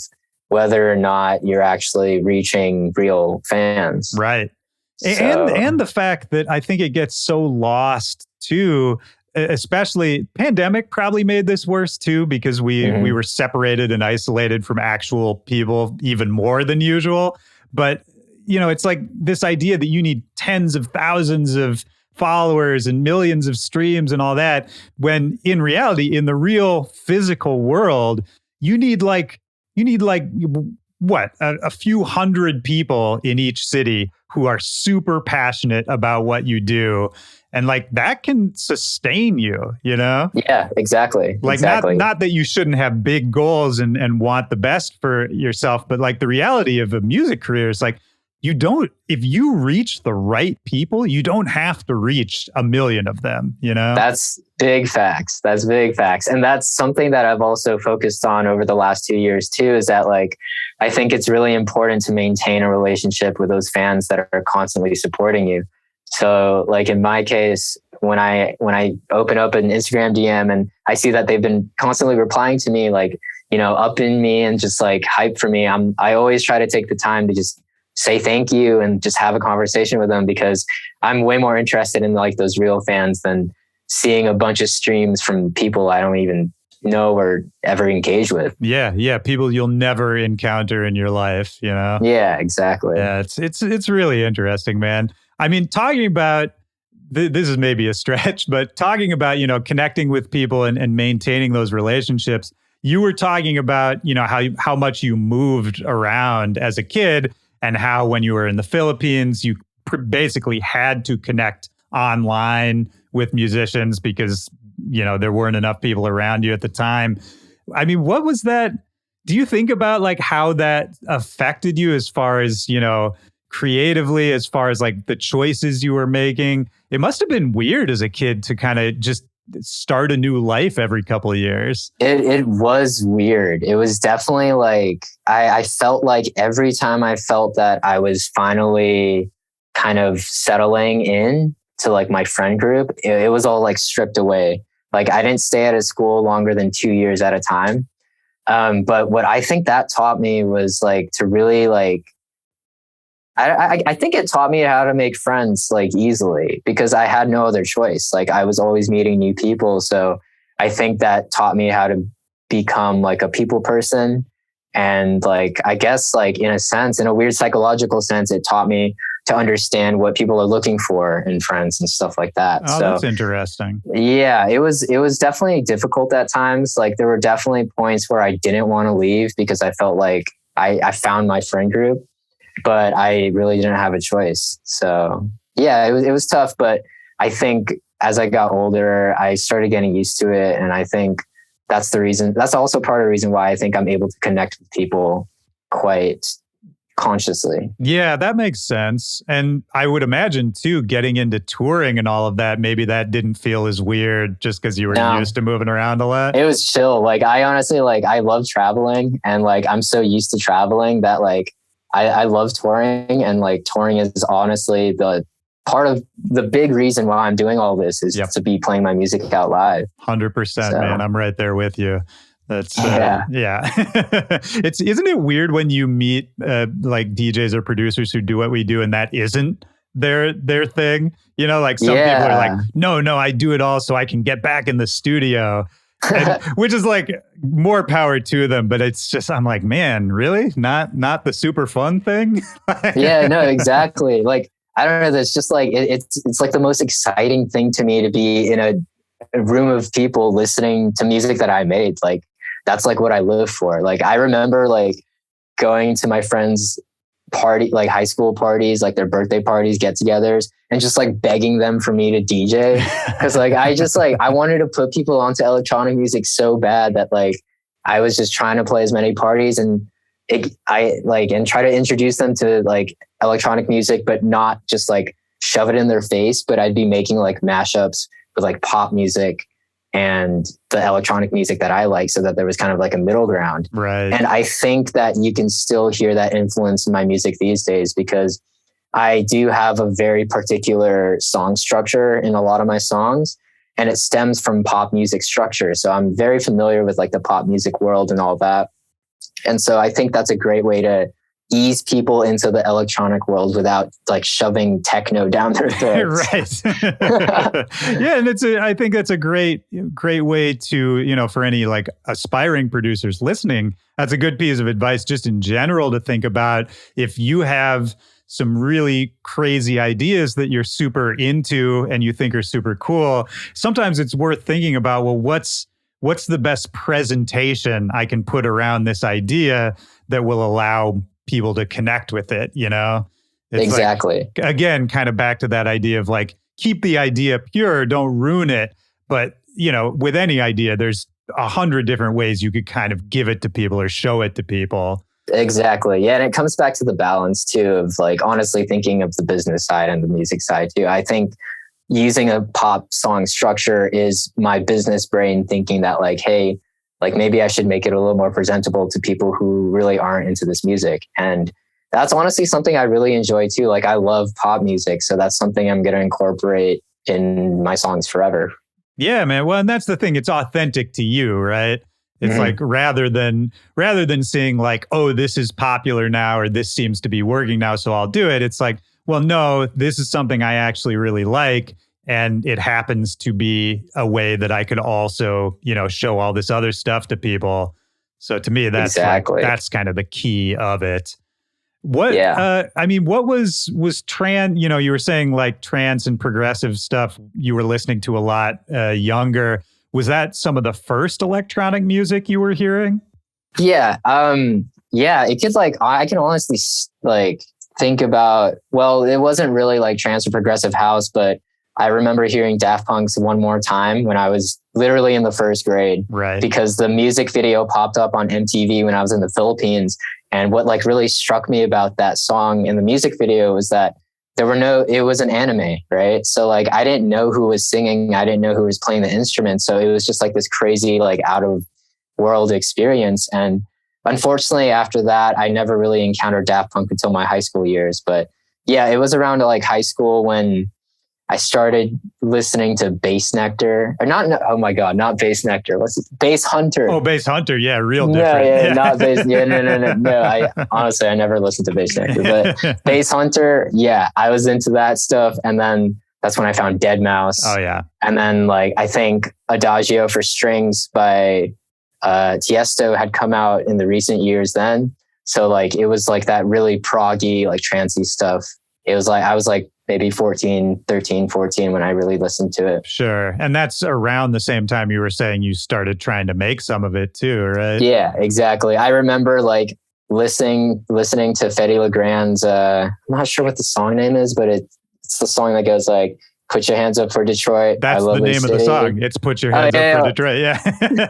whether or not you're actually reaching real fans. Right. So, And the fact that I think it gets so lost too, especially pandemic probably made this worse too, because we were separated and isolated from actual people even more than usual. But, it's like this idea that you need tens of thousands of followers and millions of streams and all that, when in reality, in the real physical world, you need like what, a few hundred people in each city who are super passionate about what you do. And like that can sustain you, Yeah, exactly. Like exactly. not that you shouldn't have big goals and want the best for yourself, but like the reality of a music career is like, if you reach the right people, you don't have to reach a million of them, That's big facts. That's big facts. And that's something that I've also focused on over the last 2 years too, is that like, I think it's really important to maintain a relationship with those fans that are constantly supporting you. So like in my case, when I open up an Instagram DM and I see that they've been constantly replying to me, like, upping me and just like hype for me, I always try to take the time to just say thank you and just have a conversation with them, because I'm way more interested in like those real fans than seeing a bunch of streams from people I don't even know or ever engage with. Yeah. People you'll never encounter in your life, Yeah, exactly. Yeah, it's really interesting, man. I mean, talking about this is maybe a stretch, but talking about, connecting with people and maintaining those relationships, you were talking about, how much you moved around as a kid, and how when you were in the Philippines, you basically had to connect online with musicians because, there weren't enough people around you at the time. I mean, what was that? Do you think about like how that affected you as far as, creatively, as far as like the choices you were making? It must have been weird as a kid to kind of just start a new life every couple of years. It was weird. It was definitely like, I felt like every time I felt that I was finally kind of settling in to like my friend group, it was all like stripped away. Like I didn't stay at a school longer than 2 years at a time. But what I think that taught me was like to really like, I think it taught me how to make friends like easily, because I had no other choice. Like I was always meeting new people. So I think that taught me how to become like a people person. And like, I guess like in a sense, in a weird psychological sense, it taught me to understand what people are looking for in friends and stuff like that. Oh, that's interesting. Yeah, it was definitely difficult at times. Like there were definitely points where I didn't want to leave because I felt like I found my friend group, but I really didn't have a choice. So yeah, it was tough, but I think as I got older, I started getting used to it. And I think that's also part of the reason why I think I'm able to connect with people quite consciously. Yeah, that makes sense. And I would imagine too, getting into touring and all of that, maybe that didn't feel as weird just because you were used to moving around a lot. It was chill. Like I honestly, like I love traveling, and like I'm so used to traveling that like I love touring, and like touring is honestly the part of the big reason why I'm doing all this is to be playing my music out live. 100%, man. I'm right there with you. That's yeah. Isn't it weird when you meet like DJs or producers who do what we do and that isn't their thing? Like some people are like, no, I do it all so I can get back in the studio. Which is like more power to them, but it's just, I'm like, man, really? Not the super fun thing? Yeah, no, exactly. Like, I don't know. That's just like, it's like the most exciting thing to me to be in a room of people listening to music that I made. Like, that's like what I live for. Like, I remember like going to my friend's like high school parties, like their birthday parties, get-togethers, and just like begging them for me to DJ. Cause like, I wanted to put people onto electronic music so bad that like, I was just trying to play as many parties and try to introduce them to like electronic music, but not just like shove it in their face. But I'd be making like mashups with like pop music and the electronic music that I like, so that there was kind of like a middle ground. Right. And I think that you can still hear that influence in my music these days, because I do have a very particular song structure in a lot of my songs, and it stems from pop music structure. So I'm very familiar with like the pop music world and all that. And so I think that's a great way to ease people into the electronic world without like shoving techno down their throats. Right. Yeah. And I think that's a great way to, for any like aspiring producers listening, that's a good piece of advice just in general to think about. If you have some really crazy ideas that you're super into and you think are super cool, sometimes it's worth thinking about, well, what's the best presentation I can put around this idea that will allow people to connect with it, It's exactly. Like, again, kind of back to that idea of like, keep the idea pure, don't ruin it. But, with any idea, there's 100 different ways you could kind of give it to people or show it to people. Exactly. Yeah. And it comes back to the balance too, of like honestly thinking of the business side and the music side too. I think using a pop song structure is my business brain thinking that like, hey, like maybe I should make it a little more presentable to people who really aren't into this music. And that's honestly something I really enjoy too. Like I love pop music. So that's something I'm going to incorporate in my songs forever. Yeah, man. Well, and that's the thing. It's authentic to you, right? It's like rather than seeing like, oh, this is popular now, or this seems to be working now, so I'll do it. It's like, well, no, this is something I actually really like. And it happens to be a way that I could also, show all this other stuff to people. So to me, that's exactly. That's kind of the key of it. What was trance? You were saying like trance and progressive stuff you were listening to a lot younger. Was that some of the first electronic music you were hearing? Yeah. It could like, I can honestly like think about, well, it wasn't really like trance or progressive house, but I remember hearing Daft Punk's One More Time when I was literally in the first grade, right? Because the music video popped up on MTV when I was in the Philippines. And what like really struck me about that song in the music video was that it was an anime, right? So like, I didn't know who was singing. I didn't know who was playing the instrument. So it was just like this crazy, like out of world experience. And unfortunately after that, I never really encountered Daft Punk until my high school years. But yeah, it was around like high school when I started listening to Bass Nectar, or not. Oh my God, not Bass Nectar. What's it? Bass Hunter? Oh, Bass Hunter. Yeah, real different. Yeah, not Bass. Yeah, no. I never listened to Bass Nectar, but Bass Hunter. Yeah, I was into that stuff, and then that's when I found Deadmau5. Oh yeah, and then like I think Adagio for Strings by Tiesto had come out in the recent years then. So like it was like that really proggy, like trancey stuff. It was like I was like maybe 13, 14 when I really listened to it. Sure. And that's around the same time you were saying you started trying to make some of it too, right? Yeah, exactly. I remember like listening to Fedde Legrand's, I'm not sure what the song name is, but it's the song that goes like, "Put your hands up for Detroit." That's the name of the song. It's "Put Your Hands Up for Detroit." Yeah.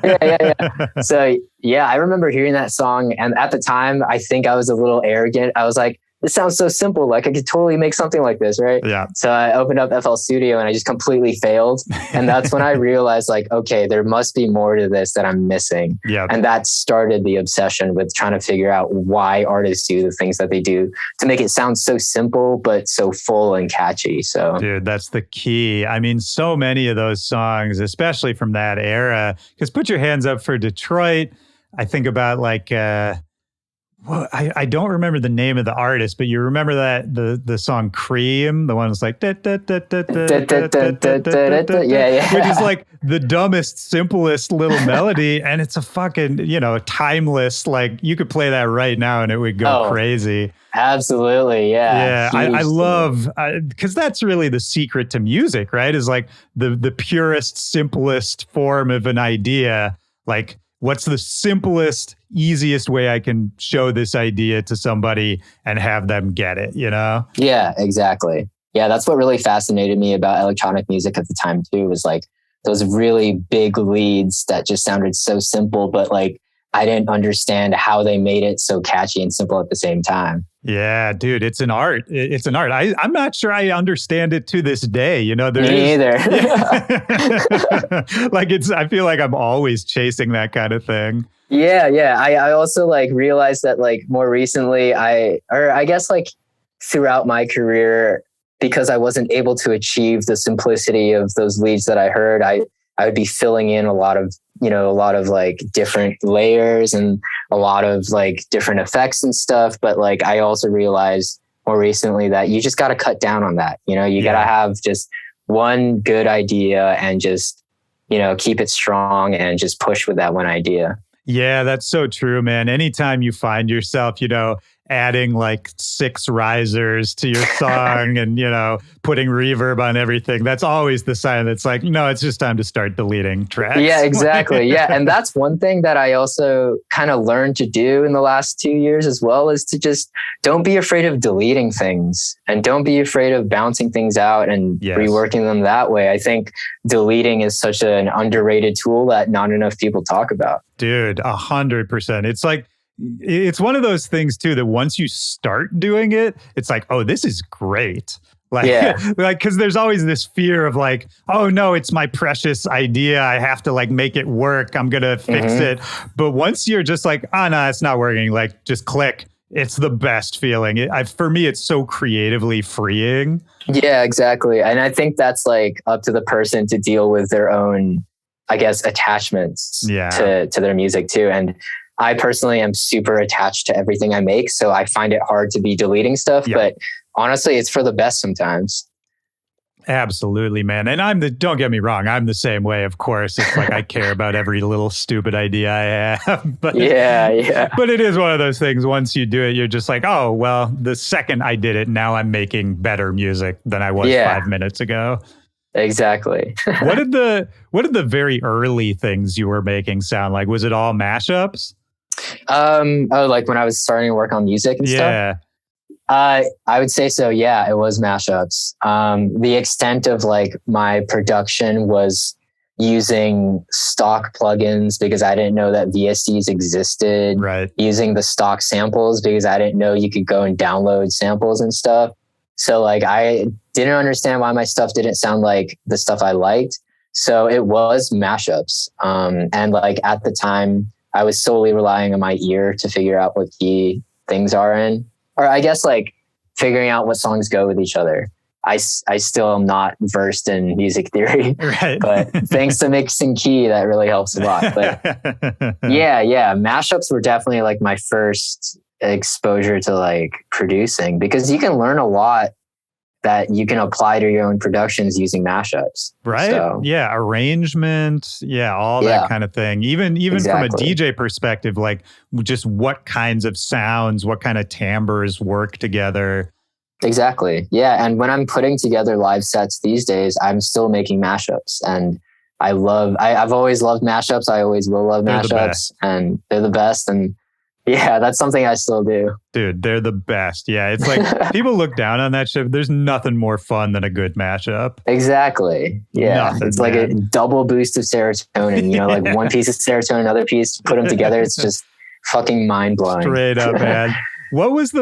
Yeah. So yeah, I remember hearing that song. And at the time, I think I was a little arrogant. I was like, this sounds so simple. Like I could totally make something like this, right? Yeah. So I opened up FL Studio and I just completely failed. And that's when I realized like, okay, there must be more to this that I'm missing. Yeah. And that started the obsession with trying to figure out why artists do the things that they do to make it sound so simple, but so full and catchy. So dude, that's the key. I mean, so many of those songs, especially from that era, because "Put Your Hands Up for Detroit," I think about like, well, I don't remember the name of the artist, but you remember that the song "Cream," the one that's like which is like the dumbest, simplest little melody, and it's a fucking timeless. Like you could play that right now and it would go crazy. Absolutely, yeah. I love because that's really the secret to music, right? Is like the purest, simplest form of an idea, like. What's the simplest, easiest way I can show this idea to somebody and have them get it, you know? Yeah, exactly. Yeah, that's what really fascinated me about electronic music at the time too, was like those really big leads that just sounded so simple, but like I didn't understand how they made it so catchy and simple at the same time. Yeah, dude, it's an art. It's an art. I'm not sure I understand it to this day. You know, Me either. I feel like I'm always chasing that kind of thing. Yeah. I also like realized that like more recently I guess like throughout my career, because I wasn't able to achieve the simplicity of those leads that I heard, I would be filling in a lot of like different layers and a lot of like different effects and stuff. But like, I also realized more recently that you just got to cut down on that. You know, you got to have just one good idea and just, you know, keep it strong and just push with that one idea. Yeah, that's so true, man. Anytime you find yourself, you know, adding like 6 risers to your song and, you know, putting reverb on everything, that's always the sign that's like, no, it's just time to start deleting tracks. Yeah, exactly. Yeah. And that's one thing that I also kind of learned to do in the last 2 years as well, is to just don't be afraid of deleting things and don't be afraid of bouncing things out and reworking them that way. I think deleting is such an underrated tool that not enough people talk about. Dude, 100%. It's like, it's one of those things too, that once you start doing it, it's like, oh, this is great. Like, like, cause there's always this fear of like, oh no, it's my precious idea. I have to like make it work. I'm going to fix it. But once you're just like, oh no, it's not working. Like just click. It's the best feeling. For me, it's so creatively freeing. Yeah, exactly. And I think that's like up to the person to deal with their own, I guess, attachments to their music too. And I personally am super attached to everything I make, so I find it hard to be deleting stuff, but honestly, it's for the best sometimes. Absolutely, man. And don't get me wrong, I'm the same way, of course. It's like I care about every little stupid idea I have. But, but it is one of those things, once you do it, you're just like, oh, well, the second I did it, now I'm making better music than I was 5 minutes ago. Exactly. What did the very early things you were making sound like? Was it all mashups? Like when I was starting to work on music and stuff? I would say so. Yeah, it was mashups. The extent of like my production was using stock plugins because I didn't know that VSTs existed. Right. Using the stock samples because I didn't know you could go and download samples and stuff. So like I didn't understand why my stuff didn't sound like the stuff I liked. So it was mashups. And like at the time, I was solely relying on my ear to figure out what key things are in. Or I guess like figuring out what songs go with each other. I still am not versed in music theory, but thanks to mixing key, that really helps a lot. But yeah, mashups were definitely like my first exposure to like producing, because you can learn a lot that you can apply to your own productions using mashups. Right. So, arrangement. Yeah. All that kind of thing. Even from a DJ perspective, like just what kinds of sounds, what kind of timbres work together. Exactly. Yeah. And when I'm putting together live sets these days, I'm still making mashups, and I've always loved mashups. I always will love mashups, and they're the best. And yeah, that's something I still do. Dude, they're the best. Yeah, it's like people look down on that shit. There's nothing more fun than a good mashup. Exactly. Yeah. It's like a double boost of serotonin, you know, like one piece of serotonin, another piece, put them together. It's just fucking mind blowing. Straight up, man. What was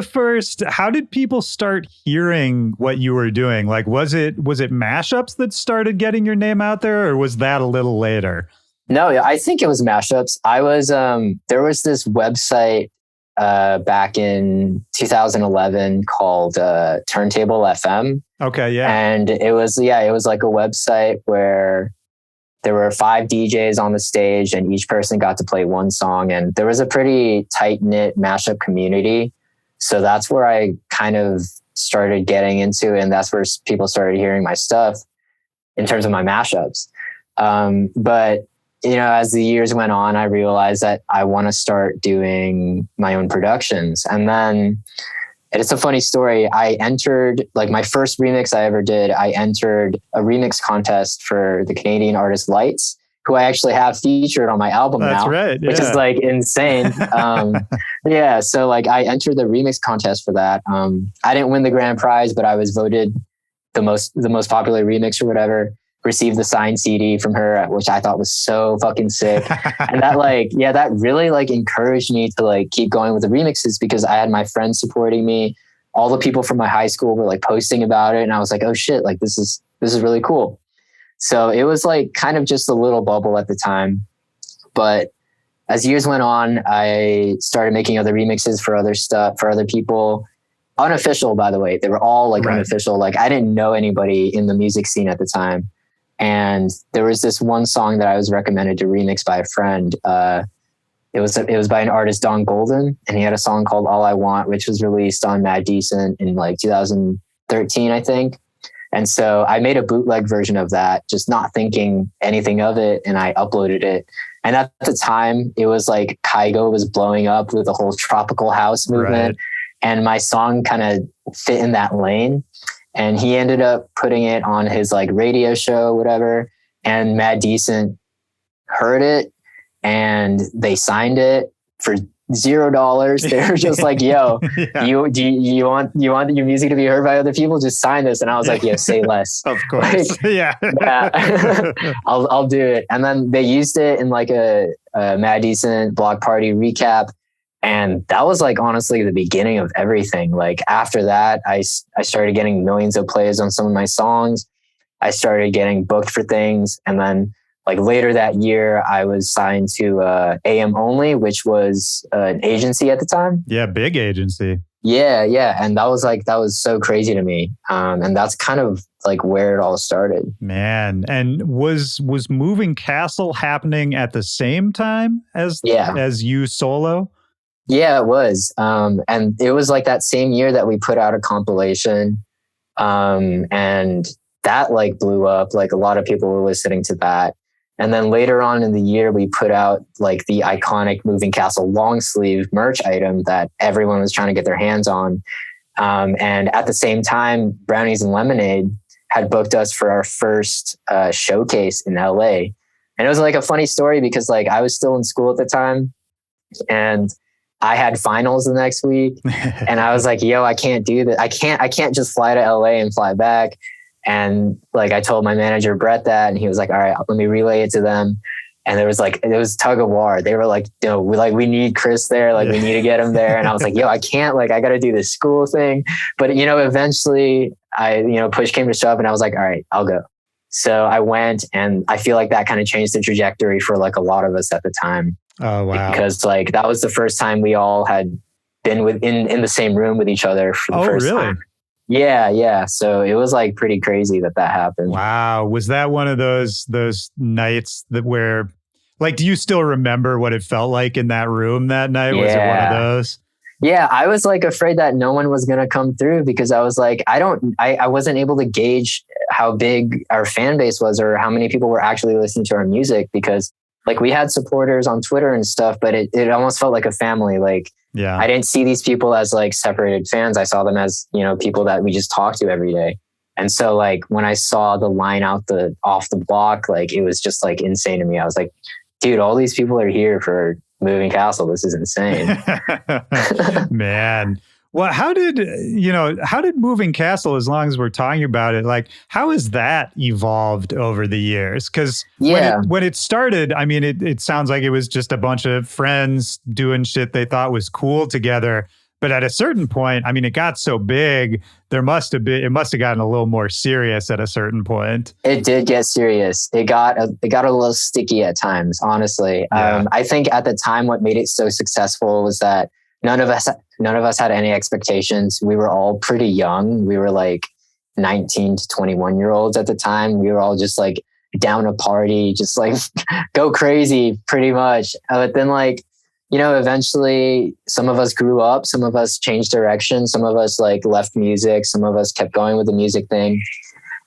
how did people start hearing what you were doing? Like, was it mashups that started getting your name out there, or was that a little later? No, I think it was mashups. There was this website back in 2011 called Turntable FM. Okay, yeah. And it was like a website where there were 5 DJs on the stage and each person got to play one song. And there was a pretty tight-knit mashup community. So that's where I kind of started getting into, and that's where people started hearing my stuff in terms of my mashups. But you know, as the years went on, I realized that I want to start doing my own productions. And then it's a funny story. I entered, like my first remix I ever did, I entered a remix contest for the Canadian artist Lights, who I actually have featured on my album That's now, right. which is like insane. Yeah. So like I entered the remix contest for that. I didn't win the grand prize, but I was voted the most popular remix or whatever. Received the signed CD from her, which I thought was so fucking sick. And that that really like encouraged me to like keep going with the remixes, because I had my friends supporting me. All the people from my high school were like posting about it. And I was like, oh shit, like this is really cool. So it was like kind of just a little bubble at the time. But as years went on, I started making other remixes for other stuff, for other people. Unofficial, by the way. They were all like unofficial. Like I didn't know anybody in the music scene at the time. And there was this one song that I was recommended to remix by a friend. It was by an artist, Don Golden, and he had a song called All I Want, which was released on Mad Decent in like 2013, I think. And so I made a bootleg version of that, just not thinking anything of it. And I uploaded it. And at the time it was like Kygo was blowing up with the whole tropical house movement. Right. And my song kind of fit in that lane. And he ended up putting it on his like radio show, whatever. And Mad Decent heard it and they signed it for $0. They were just like, yo, you want your music to be heard by other people? Just sign this. And I was like, yeah, say less. Of course. Like, yeah. I'll do it. And then they used it in like a Mad Decent Block Party recap. And that was like, honestly, the beginning of everything. Like after that, I started getting millions of plays on some of my songs. I started getting booked for things. And then like later that year, I was signed to AM Only, which was an agency at the time. Yeah, big agency. Yeah. And that was so crazy to me. And that's kind of like where it all started. Man. And was Moving Castle happening at the same time as you solo? Yeah, it was. And it was like that same year that we put out a compilation. And that like blew up. Like a lot of people were listening to that. And then later on in the year, we put out like the iconic Moving Castle long sleeve merch item that everyone was trying to get their hands on. And at the same time, Brownies and Lemonade had booked us for our first showcase in LA. And it was like a funny story because like I was still in school at the time and I had finals the next week and I was like, yo, I can't do that. I can't just fly to LA and fly back. And like, I told my manager, Brett, that, and he was like, all right, let me relay it to them. And it was tug of war. They were like, we need Chris there. Like we need to get him there. And I was like, yo, I can't, like, I got to do this school thing. But, eventually push came to shove and I was like, all right, I'll go. So I went, and I feel like that kind of changed the trajectory for like a lot of us at the time. Oh, wow. Because like, that was the first time we all had been in the same room with each other for the first time. Yeah. So it was like pretty crazy that happened. Wow. Was that one of those nights where, like, do you still remember what it felt like in that room that night? Yeah. Was it one of those? Yeah. I was like afraid that no one was going to come through because I was like, I wasn't able to gauge how big our fan base was or how many people were actually listening to our music, because like we had supporters on Twitter and stuff, but it almost felt like a family. Like, I didn't see these people as like separated fans. I saw them as, people that we just talked to every day. And so like when I saw the line off the block, like it was just like insane to me. I was like, dude, all these people are here for Moving Castle. This is insane. Man. Well, how did Moving Castle, as long as we're talking about it, like how has that evolved over the years? Because when it started, I mean, it sounds like it was just a bunch of friends doing shit they thought was cool together. But at a certain point, I mean, it got so big, it must have gotten a little more serious at a certain point. It did get serious. It got a little sticky at times, honestly. Yeah. I think at the time, what made it so successful was that none of us had any expectations. We were all pretty young. We were like 19 to 21-year-olds at the time. We were all just like down to party, just like go crazy pretty much. But then like, eventually some of us grew up, some of us changed direction, some of us like left music, some of us kept going with the music thing.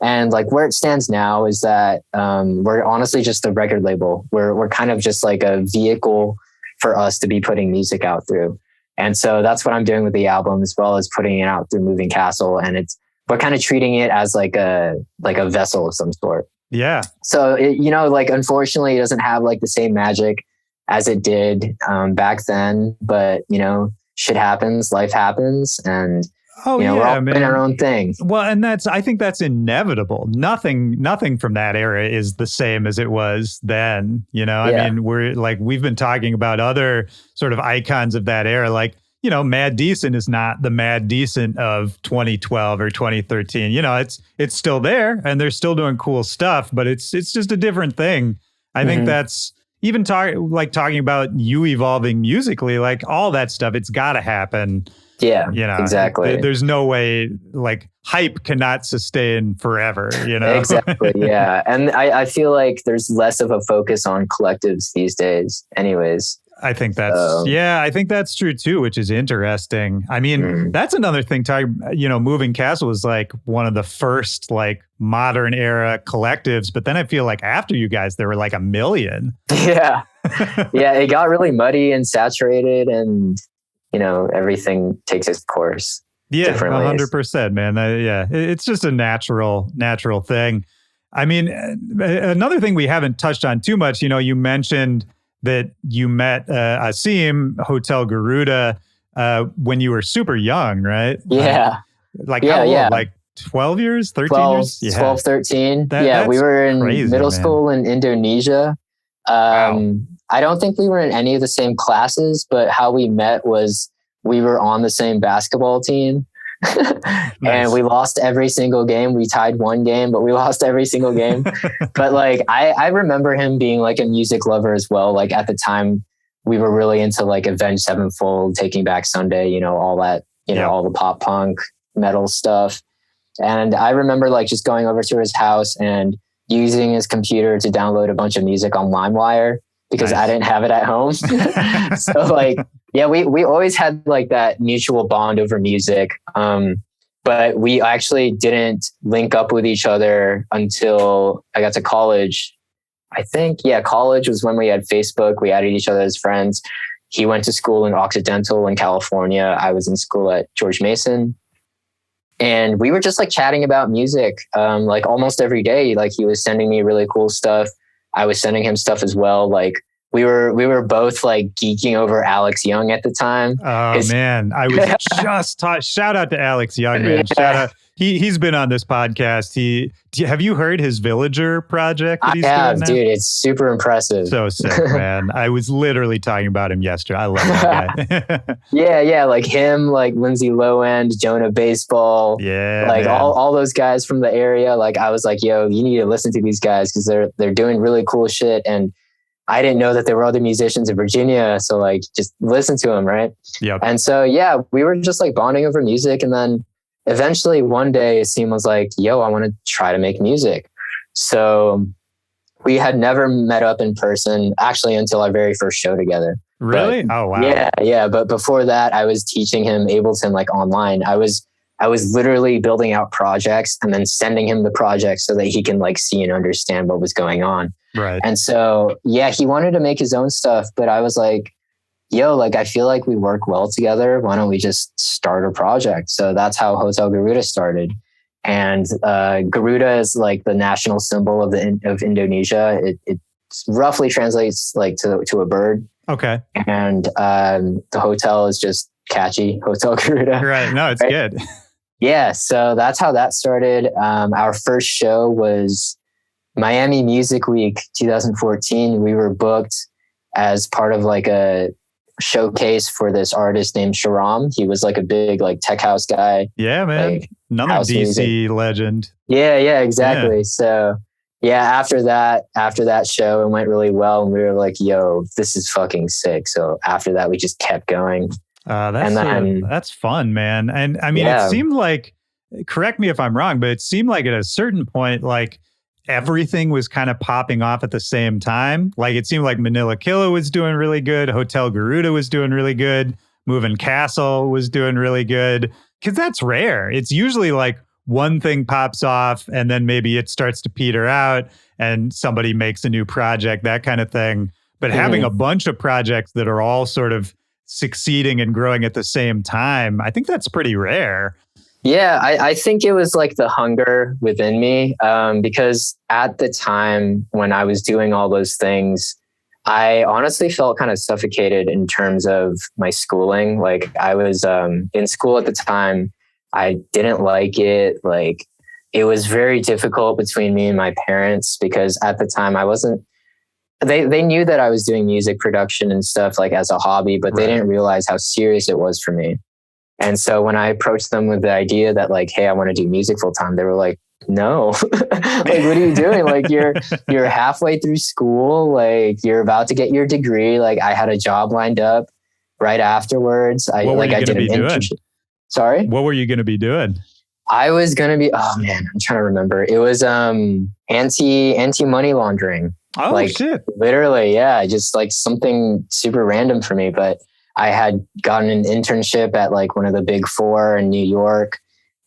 And like where it stands now is that we're honestly just a record label. We're kind of just like a vehicle for us to be putting music out through. And so that's what I'm doing with the album, as well as putting it out through Moving Castle. And we're kind of treating it as like a vessel of some sort. Yeah. So, like, unfortunately, it doesn't have like the same magic as it did back then. But, shit happens, life happens, and, Oh we're yeah, all doing our man. own thing. Well, and I think that's inevitable. Nothing from that era is the same as it was then. I Yeah. mean, we've been talking about other sort of icons of that era, like, Mad Decent is not the Mad Decent of 2012 or 2013. It's still there and they're still doing cool stuff, but it's just a different thing. I think that's even talking about you evolving musically, like all that stuff, it's got to happen. Yeah, exactly. There's no way, like, hype cannot sustain forever, Exactly. Yeah. And I feel like there's less of a focus on collectives these days anyways. I think that's true too, which is interesting. I mean, that's another thing. Moving Castle was like one of the first like modern era collectives, but then I feel like after you guys, there were like a million. Yeah. Yeah. It got really muddy and saturated, and everything takes its course. Yeah, 100%, man. It's just a natural thing. I mean, another thing we haven't touched on too much, you mentioned that you met Asim, Hotel Garuda, when you were super young, right? Yeah. How old? Like 12 years, 13 years? Yeah. 12, 13. That's we were in crazy, middle man. school in Indonesia. Wow. I don't think we were in any of the same classes, but how we met was we were on the same basketball team. Nice. And we lost every single game. We tied one game, but we lost every single game. But like, I remember him being like a music lover as well. Like at the time we were really into like Avenged Sevenfold, Taking Back Sunday, all that, all the pop punk metal stuff. And I remember like just going over to his house and using his computer to download a bunch of music on LimeWire because I didn't have it at home. So like, yeah, we always had like that mutual bond over music. But we actually didn't link up with each other until I got to college. I think, college was when we had Facebook. We added each other as friends. He went to school in Occidental in California. I was in school at George Mason. And we were just like chatting about music, like almost every day. Like he was sending me really cool stuff. I was sending him stuff as well. Like we were both like geeking over Alex Young at the time. Oh man, I was just taught. Shout out to Alex Young, man. Yeah. Shout out. He's been on this podcast. Have you heard his Villager project that he's doing now? Dude, it's super impressive. So sick, man. I was literally talking about him yesterday. I love that guy. Yeah, like him, like Lindsay Lohan, Jonah Baseball. Yeah, like man. all those guys from the area. Like I was like, yo, you need to listen to these guys because they're doing really cool shit. And I didn't know that there were other musicians in Virginia. So like, just listen to them, right? Yep. And so, yeah, we were just like bonding over music. And then eventually one day Asim was like, yo, I want to try to make music. So we had never met up in person actually until our very first show together. Really? But, oh, wow. Yeah. But before that, I was teaching him Ableton like online. I was literally building out projects and then sending him the projects so that he can like see and understand what was going on. Right. And so, yeah, he wanted to make his own stuff, but I was like, yo, like, I feel like we work well together. Why don't we just start a project? So that's how Hotel Garuda started. And Garuda is like the national symbol of Indonesia. It roughly translates like to a bird. Okay. And the hotel is just catchy, Hotel Garuda. Right. No, it's good. Yeah. So that's how that started. Our first show was Miami Music Week 2014. We were booked as part of like a showcase for this artist named Sharam. He was like a big like tech house guy. Yeah, man. Like, another DC music legend. Yeah, exactly. Yeah. So yeah, after that show, it went really well. And we were like, yo, this is fucking sick. So after that, we just kept going. That's fun, man. And I mean, It seemed like, correct me if I'm wrong, but it seemed like at a certain point, like everything was kind of popping off at the same time. Like it seemed like Manila Killa was doing really good. Hotel Garuda was doing really good. Moving Castle was doing really good. Because that's rare. It's usually like one thing pops off and then maybe it starts to peter out and somebody makes a new project, that kind of thing. But having a bunch of projects that are all sort of succeeding and growing at the same time, I think that's pretty rare. Yeah, I think it was like the hunger within me, because at the time when I was doing all those things, I honestly felt kind of suffocated in terms of my schooling. Like I was in school at the time. I didn't like it. Like it was very difficult between me and my parents because at the time I wasn't, they knew that I was doing music production and stuff like as a hobby, but they didn't realize how serious it was for me. And so when I approached them with the idea that like, hey, I want to do music full time, they were like, no, like, what are you doing? Like you're halfway through school, like you're about to get your degree. Like I had a job lined up right afterwards. I did an internship. Sorry? What were you going to be doing? I was going to be, oh man, I'm trying to remember. It was anti money laundering. Oh, like, shit. Literally, yeah. Just like something super random for me. But I had gotten an internship at like one of the big four in New York,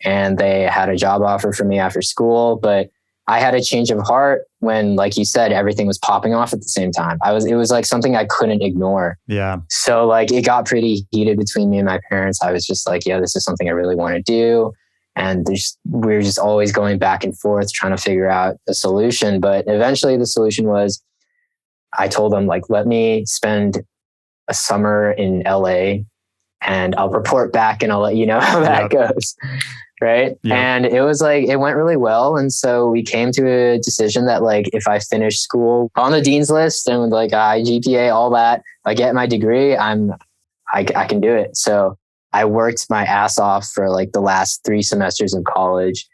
and they had a job offer for me after school. But I had a change of heart when, like you said, everything was popping off at the same time. It was like something I couldn't ignore. Yeah. So like it got pretty heated between me and my parents. I was just like, yeah, this is something I really want to do. And we were just always going back and forth trying to figure out a solution. But eventually the solution was, I told them like, let me spend a summer in LA and I'll report back and I'll let you know how that goes. Right. Yep. And it was like, it went really well. And so we came to a decision that like, if I finish school on the dean's list and with like a high GPA, all that, I get my degree, I can do it. So I worked my ass off for like the last 3 semesters of college.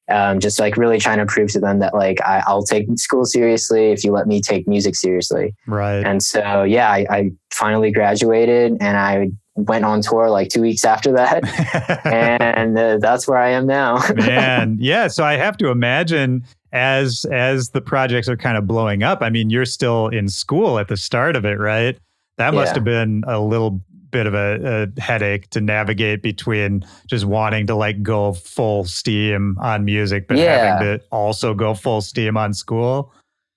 Just like really trying to prove to them that like I'll take school seriously if you let me take music seriously. Right. And so, yeah, I finally graduated and I went on tour like 2 weeks after that. And that's where I am now. Man. Yeah. So I have to imagine as the projects are kind of blowing up, I mean, you're still in school at the start of it, right? That must have been a little bit of a headache to navigate between just wanting to like go full steam on music, but having to also go full steam on school.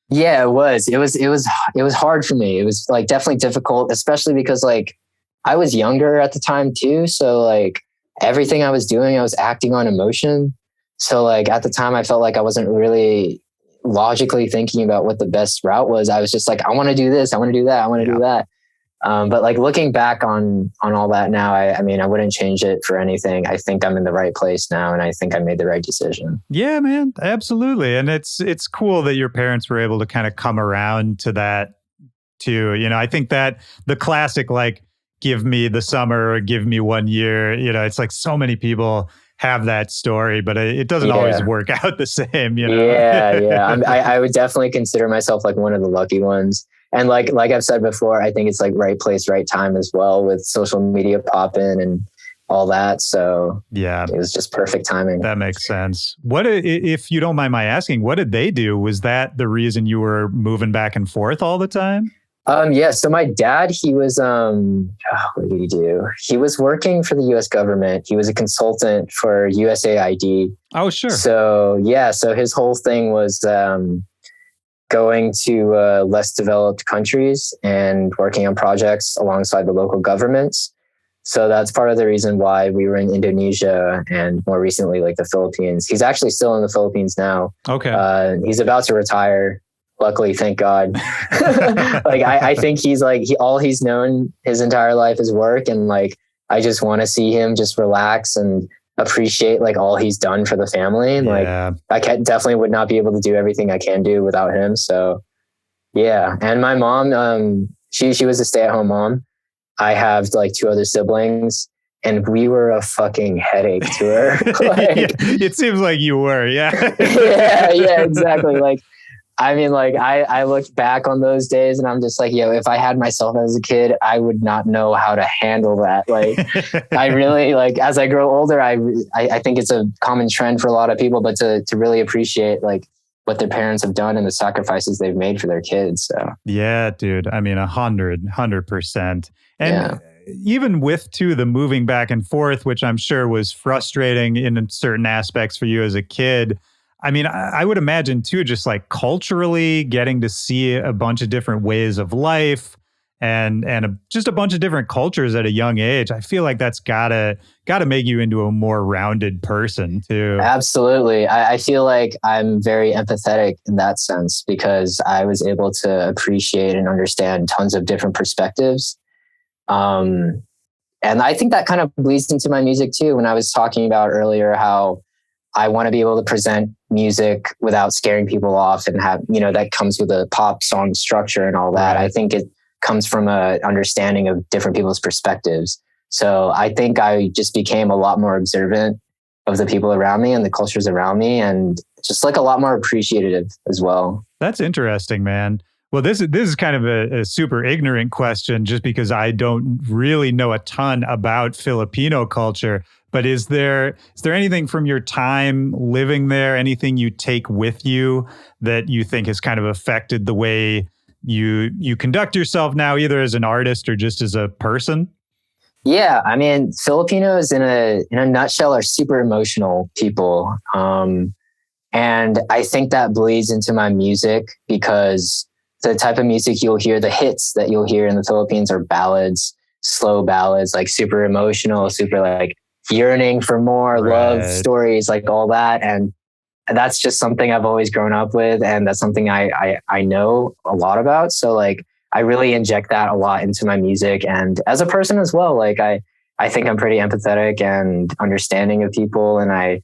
Yeah, it was hard for me. It was like definitely difficult, especially because like I was younger at the time too. So like everything I was doing, I was acting on emotion. So like at the time I felt like I wasn't really logically thinking about what the best route was. I was just like, I want to do this. I want to do that. I want to do that. But like looking back on all that now, I mean, I wouldn't change it for anything. I think I'm in the right place now, and I think I made the right decision. Yeah, man, absolutely. And it's cool that your parents were able to kind of come around to that too. You know, I think that the classic, like, give me the summer or give me 1 year, you know, it's like so many people have that story, but it doesn't always work out the same, you know? Yeah. I would definitely consider myself like one of the lucky ones. And like I've said before, I think it's like right place, right time as well with social media popping and all that. So yeah, it was just perfect timing. That makes sense. What, if you don't mind my asking, what did they do? Was that the reason you were moving back and forth all the time? Yeah. So my dad, he was, what did he do? He was working for the US government. He was a consultant for USAID. Oh, sure. So yeah. So his whole thing was, going to less developed countries and working on projects alongside the local governments. So that's part of the reason why we were in Indonesia and more recently, like the Philippines. He's actually still in the Philippines now. Okay. He's about to retire. Luckily, thank God. Like I think he's like all he's known his entire life is work, and like I just want to see him just relax and appreciate like all he's done for the family. And like I definitely would not be able to do everything I can do without him. So yeah. And my mom, she was a stay-at-home mom. I have like 2 other siblings, and we were a fucking headache to her. Like, it seems like you were. Yeah. yeah, exactly. Like, I mean, like I looked back on those days and I'm just like, yo, if I had myself as a kid, I would not know how to handle that. Like, I really like, as I grow older, I think it's a common trend for a lot of people, but to really appreciate like what their parents have done and the sacrifices they've made for their kids. So yeah, dude. I mean, 100%. And even with too, the moving back and forth, which I'm sure was frustrating in certain aspects for you as a kid. I mean, I would imagine too, just like culturally getting to see a bunch of different ways of life and just a bunch of different cultures at a young age. I feel like that's gotta make you into a more rounded person too. Absolutely. I feel like I'm very empathetic in that sense because I was able to appreciate and understand tons of different perspectives. And I think that kind of bleeds into my music too. When I was talking about earlier how I want to be able to present music without scaring people off and have, that comes with a pop song structure and all that. Right. I think it comes from a understanding of different people's perspectives. So I think I just became a lot more observant of the people around me and the cultures around me, and just like a lot more appreciative as well. That's interesting, man. Well, this is kind of a super ignorant question just because I don't really know a ton about Filipino culture. But is there anything from your time living there, anything you take with you that you think has kind of affected the way you conduct yourself now, either as an artist or just as a person? Yeah, I mean, Filipinos in a nutshell are super emotional people. And I think that bleeds into my music because the type of music you'll hear, the hits that you'll hear in the Philippines are ballads, slow ballads, like super emotional, super like yearning for more love stories, like all that. And that's just something I've always grown up with. And that's something I know a lot about. So like, I really inject that a lot into my music. And as a person as well, like I think I'm pretty empathetic and understanding of people. And I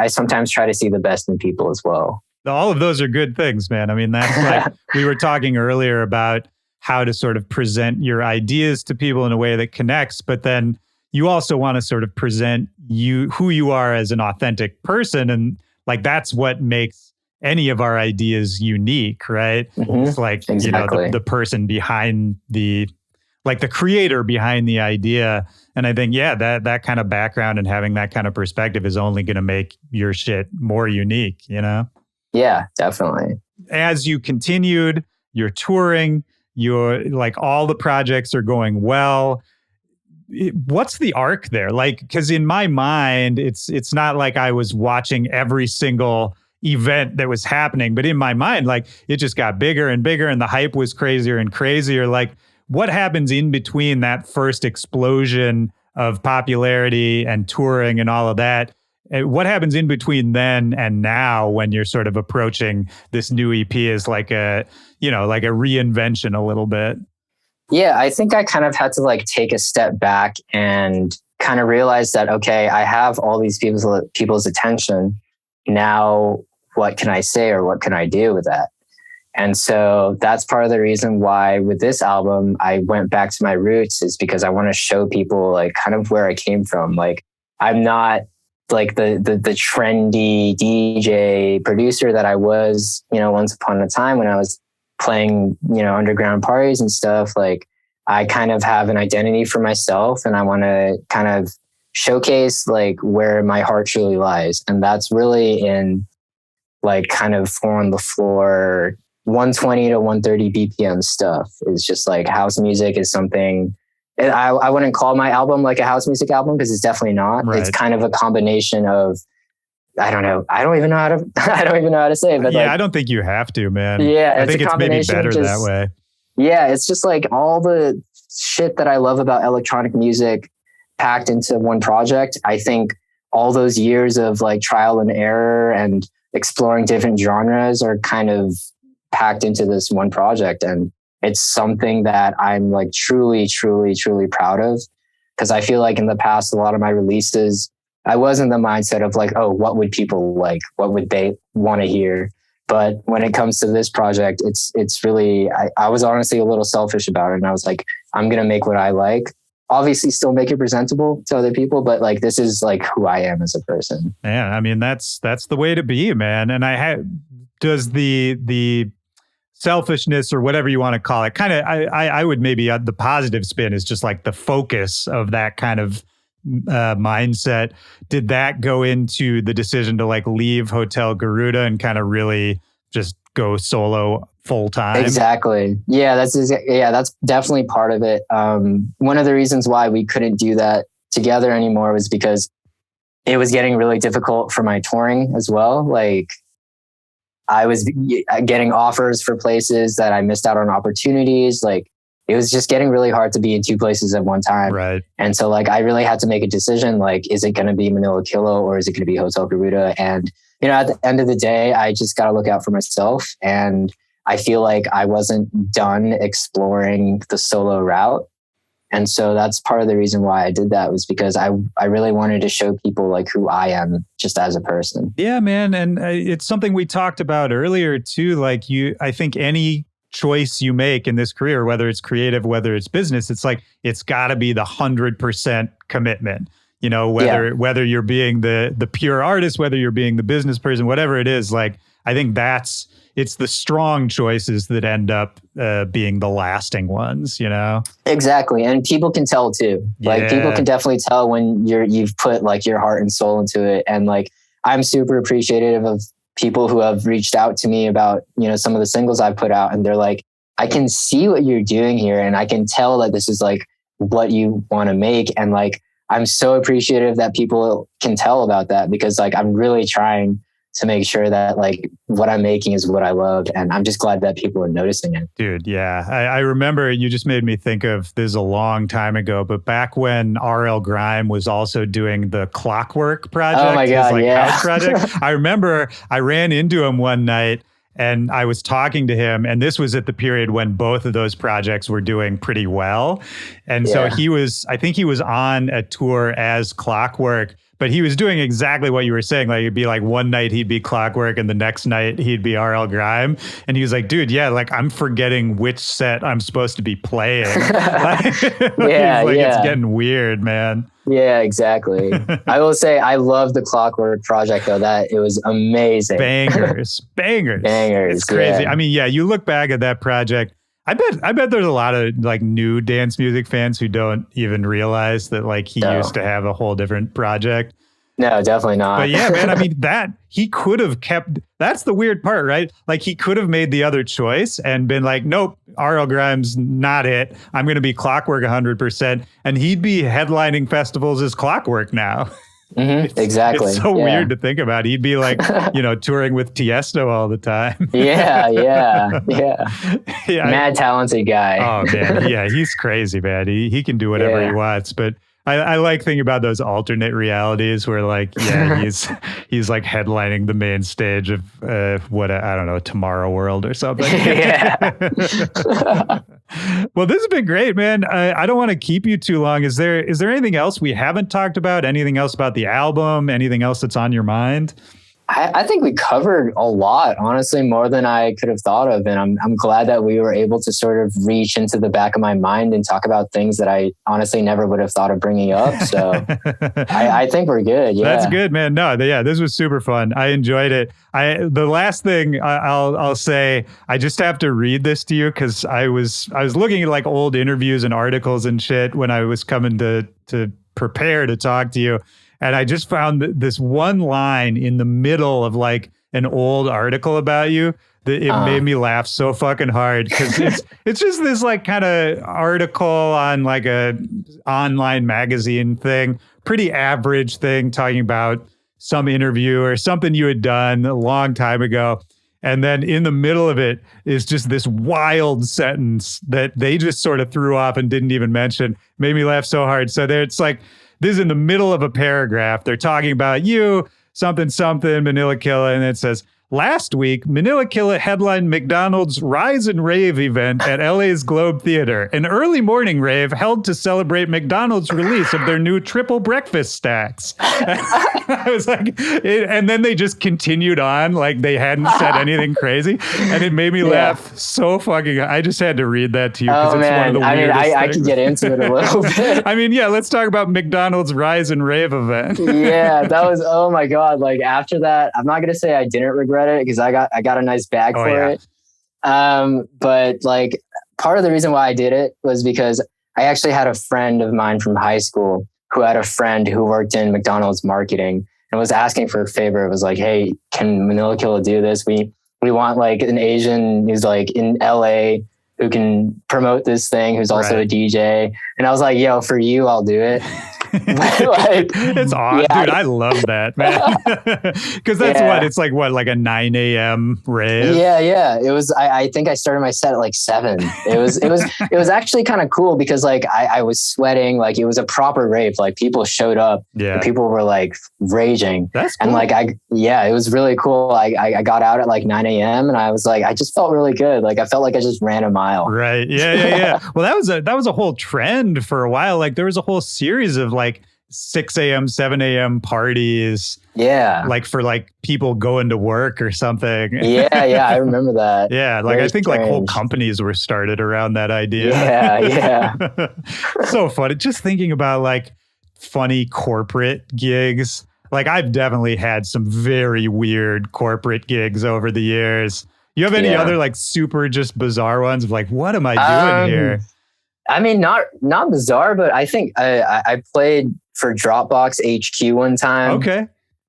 sometimes try to see the best in people as well. All of those are good things, man. I mean, that's like we were talking earlier about how to sort of present your ideas to people in a way that connects, but then you also want to sort of present who you are as an authentic person. And like, that's what makes any of our ideas unique, right? Mm-hmm. It's like, exactly. The person behind the creator behind the idea. And I think, that kind of background and having that kind of perspective is only going to make your shit more unique, Yeah, definitely. As you continued, you're touring, you're like all the projects are going well. What's the arc there? Like, because in my mind, it's not like I was watching every single event that was happening, but in my mind, like it just got bigger and bigger and the hype was crazier and crazier. Like, what happens in between that first explosion of popularity and touring and all of that? What happens in between then and now when you're sort of approaching this new EP as like a reinvention a little bit? Yeah, I think I kind of had to like take a step back and kind of realize that, okay, I have all these people's attention. Now, what can I say or what can I do with that? And so that's part of the reason why with this album, I went back to my roots, is because I want to show people like kind of where I came from. Like, I'm not like the trendy DJ producer that I was, once upon a time when I was playing, underground parties and stuff. Like, I kind of have an identity for myself, and I want to kind of showcase like where my heart truly lies. And that's really in like kind of 4 on the floor, 120 to 130 BPM stuff. It's just like house music is something. I wouldn't call my album like a house music album because it's definitely not. Right. It's kind of a combination of, I don't know. I don't even know how to say it. But I don't think you have to, man. Yeah, I think it's maybe better that way. Yeah, it's just like all the shit that I love about electronic music packed into one project. I think all those years of like trial and error and exploring different genres are kind of packed into this one project. And it's something that I'm like truly, truly, truly proud of. Because I feel like in the past, a lot of my releases, I was in the mindset of like, oh, what would people like? What would they want to hear? But when it comes to this project, it's really, I was honestly a little selfish about it. And I was like, I'm going to make what I like. Obviously still make it presentable to other people, but like, this is like who I am as a person. Yeah. I mean, that's the way to be, man. And does the selfishness or whatever you want to call it, kind of, I would maybe the positive spin is just like the focus of that kind of mindset. Did that go into the decision to like leave Hotel Garuda and kind of really just go solo full time? Exactly. Yeah, that's definitely part of it. One of the reasons why we couldn't do that together anymore was because it was getting really difficult for my touring as well. Like, I was getting offers for places that I missed out on opportunities. Like it was just getting really hard to be in two places at one time. Right. And so like I really had to make a decision. Like, is it going to be Manila Killa or is it going to be Hotel Garuda? And at the end of the day, I just got to look out for myself. And I feel like I wasn't done exploring the solo route. And so that's part of the reason why I did that, was because I really wanted to show people like who I am just as a person. Yeah, man. And it's something we talked about earlier too. Like I think any choice you make in this career, whether it's creative, whether it's business, it's like, it's gotta be the 100% commitment. Whether you're being the pure artist, whether you're being the business person, whatever it is, like, I think it's the strong choices that end up being the lasting ones, Exactly. And people can tell too. Like people can definitely tell when you've put like your heart and soul into it. And like, I'm super appreciative of people who have reached out to me about, some of the singles I've put out. And they're like, I can see what you're doing here. And I can tell that this is like what you want to make. And like, I'm so appreciative that people can tell about that, because like, I'm really trying to make sure that like what I'm making is what I love. And I'm just glad that people are noticing it. Dude, yeah. I remember, you just made me think of this a long time ago, but back when R.L. Grime was also doing the Clockwork project, oh my God, his house project. I remember I ran into him one night and I was talking to him, and this was at the period when both of those projects were doing pretty well. And so I think he was on a tour as Clockwork, but he was doing exactly what you were saying. Like, it'd be like one night he'd be Clockwork and the next night he'd be R.L. Grime. And he was like, dude, like I'm forgetting which set I'm supposed to be playing. It's getting weird, man. Yeah, exactly. I will say I love the Clockwork project though. That it was amazing. Bangers. It's crazy. Yeah. I mean, you look back at that project. I bet there's a lot of like new dance music fans who don't even realize that like he used to have a whole different project. No, definitely not. But yeah, man, I mean, that he could have kept, that's the weird part, right? Like he could have made the other choice and been like, nope, R.L. Grime's not it. I'm going to be Clockwork 100%. And he'd be headlining festivals as Clockwork now. Mm-hmm, exactly. It's so weird to think about. He'd be like, touring with Tiesto all the time. Yeah. Mad talented guy. Oh man, yeah, he's crazy, man. He can do whatever he wants. But I like thinking about those alternate realities where like, he's like headlining the main stage of I don't know, Tomorrow World or something. Well, this has been great, man. I don't want to keep you too long. Is there anything else we haven't talked about? Anything else about the album? Anything else that's on your mind? I think we covered a lot, honestly, more than I could have thought of. And I'm glad that we were able to sort of reach into the back of my mind and talk about things that I honestly never would have thought of bringing up. So I think we're good. Yeah. That's good, man. No, this was super fun. I enjoyed it. The last thing I'll say, I just have to read this to you because I was looking at like old interviews and articles and shit when I was coming to prepare to talk to you. And I just found this one line in the middle of like an old article about you that it made me laugh so fucking hard, because it's just this like kind of article on like a online magazine thing, pretty average thing, talking about some interview or something you had done a long time ago. And then in the middle of it is just this wild sentence that they just sort of threw off and didn't even mention. Made me laugh so hard. So it's like, this is in the middle of a paragraph. They're talking about you, something, Manila Killa. And it says, last week, Manila Killa headlined McDonald's Rise and Rave event at LA's Globe Theater, an early morning rave held to celebrate McDonald's release of their new triple breakfast stacks. I was like, and then they just continued on like they hadn't said anything crazy. And it made me laugh so fucking, I just had to read that to you because it's one of the weirdest things. I could get into it a little bit. I mean, let's talk about McDonald's Rise and Rave event. Yeah, that was, oh my God. Like after that, I'm not going to say I didn't regret it because I got a nice bag for it. But like part of the reason why I did it was because I actually had a friend of mine from high school who had a friend who worked in McDonald's marketing and was asking for a favor. It was like, hey, can Manila Killa do this? We want like an Asian who's like in LA who can promote this thing, who's also a DJ. And I was like, yo, for you, I'll do it. Like, It's odd, yeah, dude. I love that, man. Because that's yeah. it's like what, like a 9 a.m. rave? Yeah. It was, I think I started my set at like 7. It was actually kind of cool because like I was sweating, like it was a proper rave. Like people showed up Yeah. and people were like raging. That's cool. And like, it was really cool. I got out at like 9 a.m. and I was like, I just felt really good. Like I felt like I just ran a mile. Right. Yeah. Well, that was a whole trend for a while. Like there was a whole series of like 6 a.m., 7 a.m. parties. Yeah. Like for like people going to work or something. Yeah. I remember that. Yeah. Like Very I think strange. like whole companies were started around that idea. Yeah. So funny. Just thinking about like funny corporate gigs. Like I've definitely had some very weird corporate gigs over the years. You have any other like super just bizarre ones of like, what am I doing here? I mean, not bizarre, but I think I played for Dropbox HQ one time. Okay.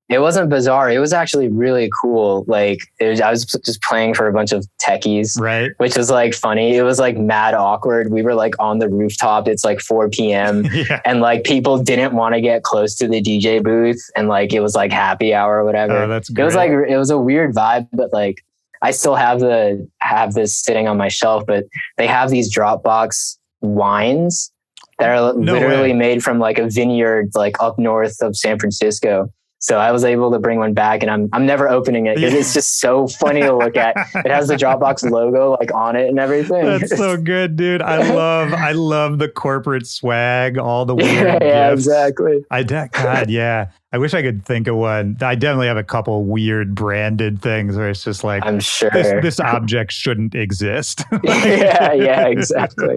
It wasn't bizarre. It was actually really cool. Like I was just playing for a bunch of techies, right? Which was like funny. It was like mad awkward. We were like on the rooftop. It's like 4 p.m. Yeah. And like people didn't want to get close to the DJ booth, and like it was like happy hour or whatever. Oh, that's great. It was a weird vibe, but like I still have this sitting on my shelf. But they have these Dropbox wines that are literally made from like a vineyard like up north of San Francisco. So I was able to bring one back, and I'm never opening it because it's just so funny to look at. It has the Dropbox logo like on it and everything. That's so good, dude. I love the corporate swag, all the weird gifts. Yeah, exactly. God, yeah. I wish I could think of one. I definitely have a couple weird branded things where it's just like, I'm sure this object shouldn't exist. Yeah, exactly.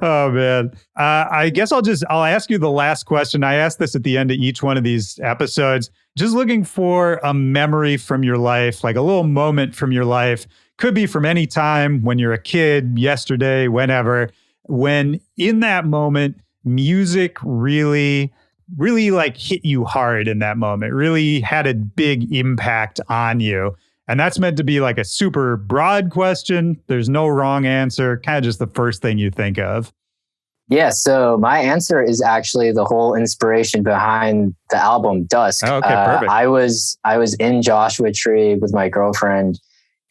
Oh man. I guess I'll ask you the last question. I ask this at the end of each one of these episodes. Just looking for a memory from your life, like a little moment from your life. Could be from any time when you're a kid, yesterday, whenever, when in that moment, music really like hit you hard in that moment, really had a big impact on you. And that's meant to be like a super broad question. There's no wrong answer, kind of just the first thing you think of. Yeah, so my answer is actually the whole inspiration behind the album Dusk. Oh, okay, perfect. I was in Joshua Tree with my girlfriend,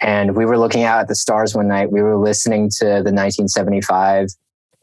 and we were looking out at the stars one night. We were listening to the 1975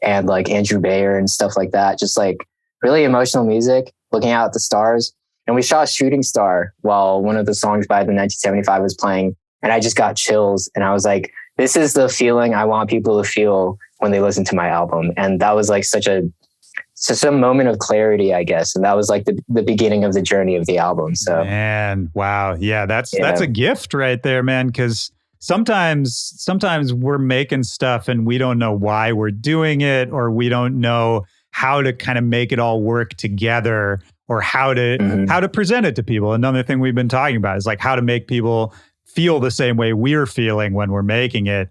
and like Andrew Bayer and stuff like that, just like really emotional music, looking out at the stars. And we shot Shooting Star while one of the songs by the 1975 was playing. And I just got chills. And I was like, this is the feeling I want people to feel when they listen to my album. And that was like such a moment of clarity, I guess. And that was like the beginning of the journey of the album. So, man, wow. Yeah, that's a gift right there, man. Because sometimes we're making stuff and we don't know why we're doing it, or we don't know how to kind of make it all work together, or how to present it to people. Another thing we've been talking about is like how to make people feel the same way we're feeling when we're making it.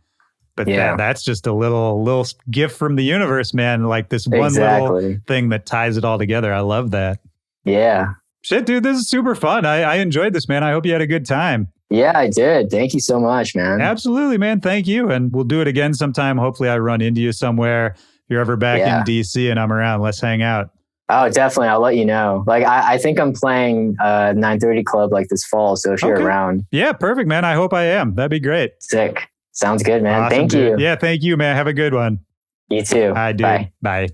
But that's just a little gift from the universe, man. Like this one little thing that ties it all together. I love that. Yeah. Shit, dude, this is super fun. I enjoyed this, man. I hope you had a good time. Yeah, I did. Thank you so much, man. Absolutely, man. Thank you. And we'll do it again sometime. Hopefully I run into you somewhere. If you're ever back in DC and I'm around, let's hang out. Oh, definitely. I'll let you know. Like, I think I'm playing 930 Club like this fall. So if you're around. Yeah, perfect, man. I hope I am. That'd be great. Sick. Sounds good, man. Awesome, Thank you. Yeah, thank you, man. Have a good one. You too. I do. Bye. Bye.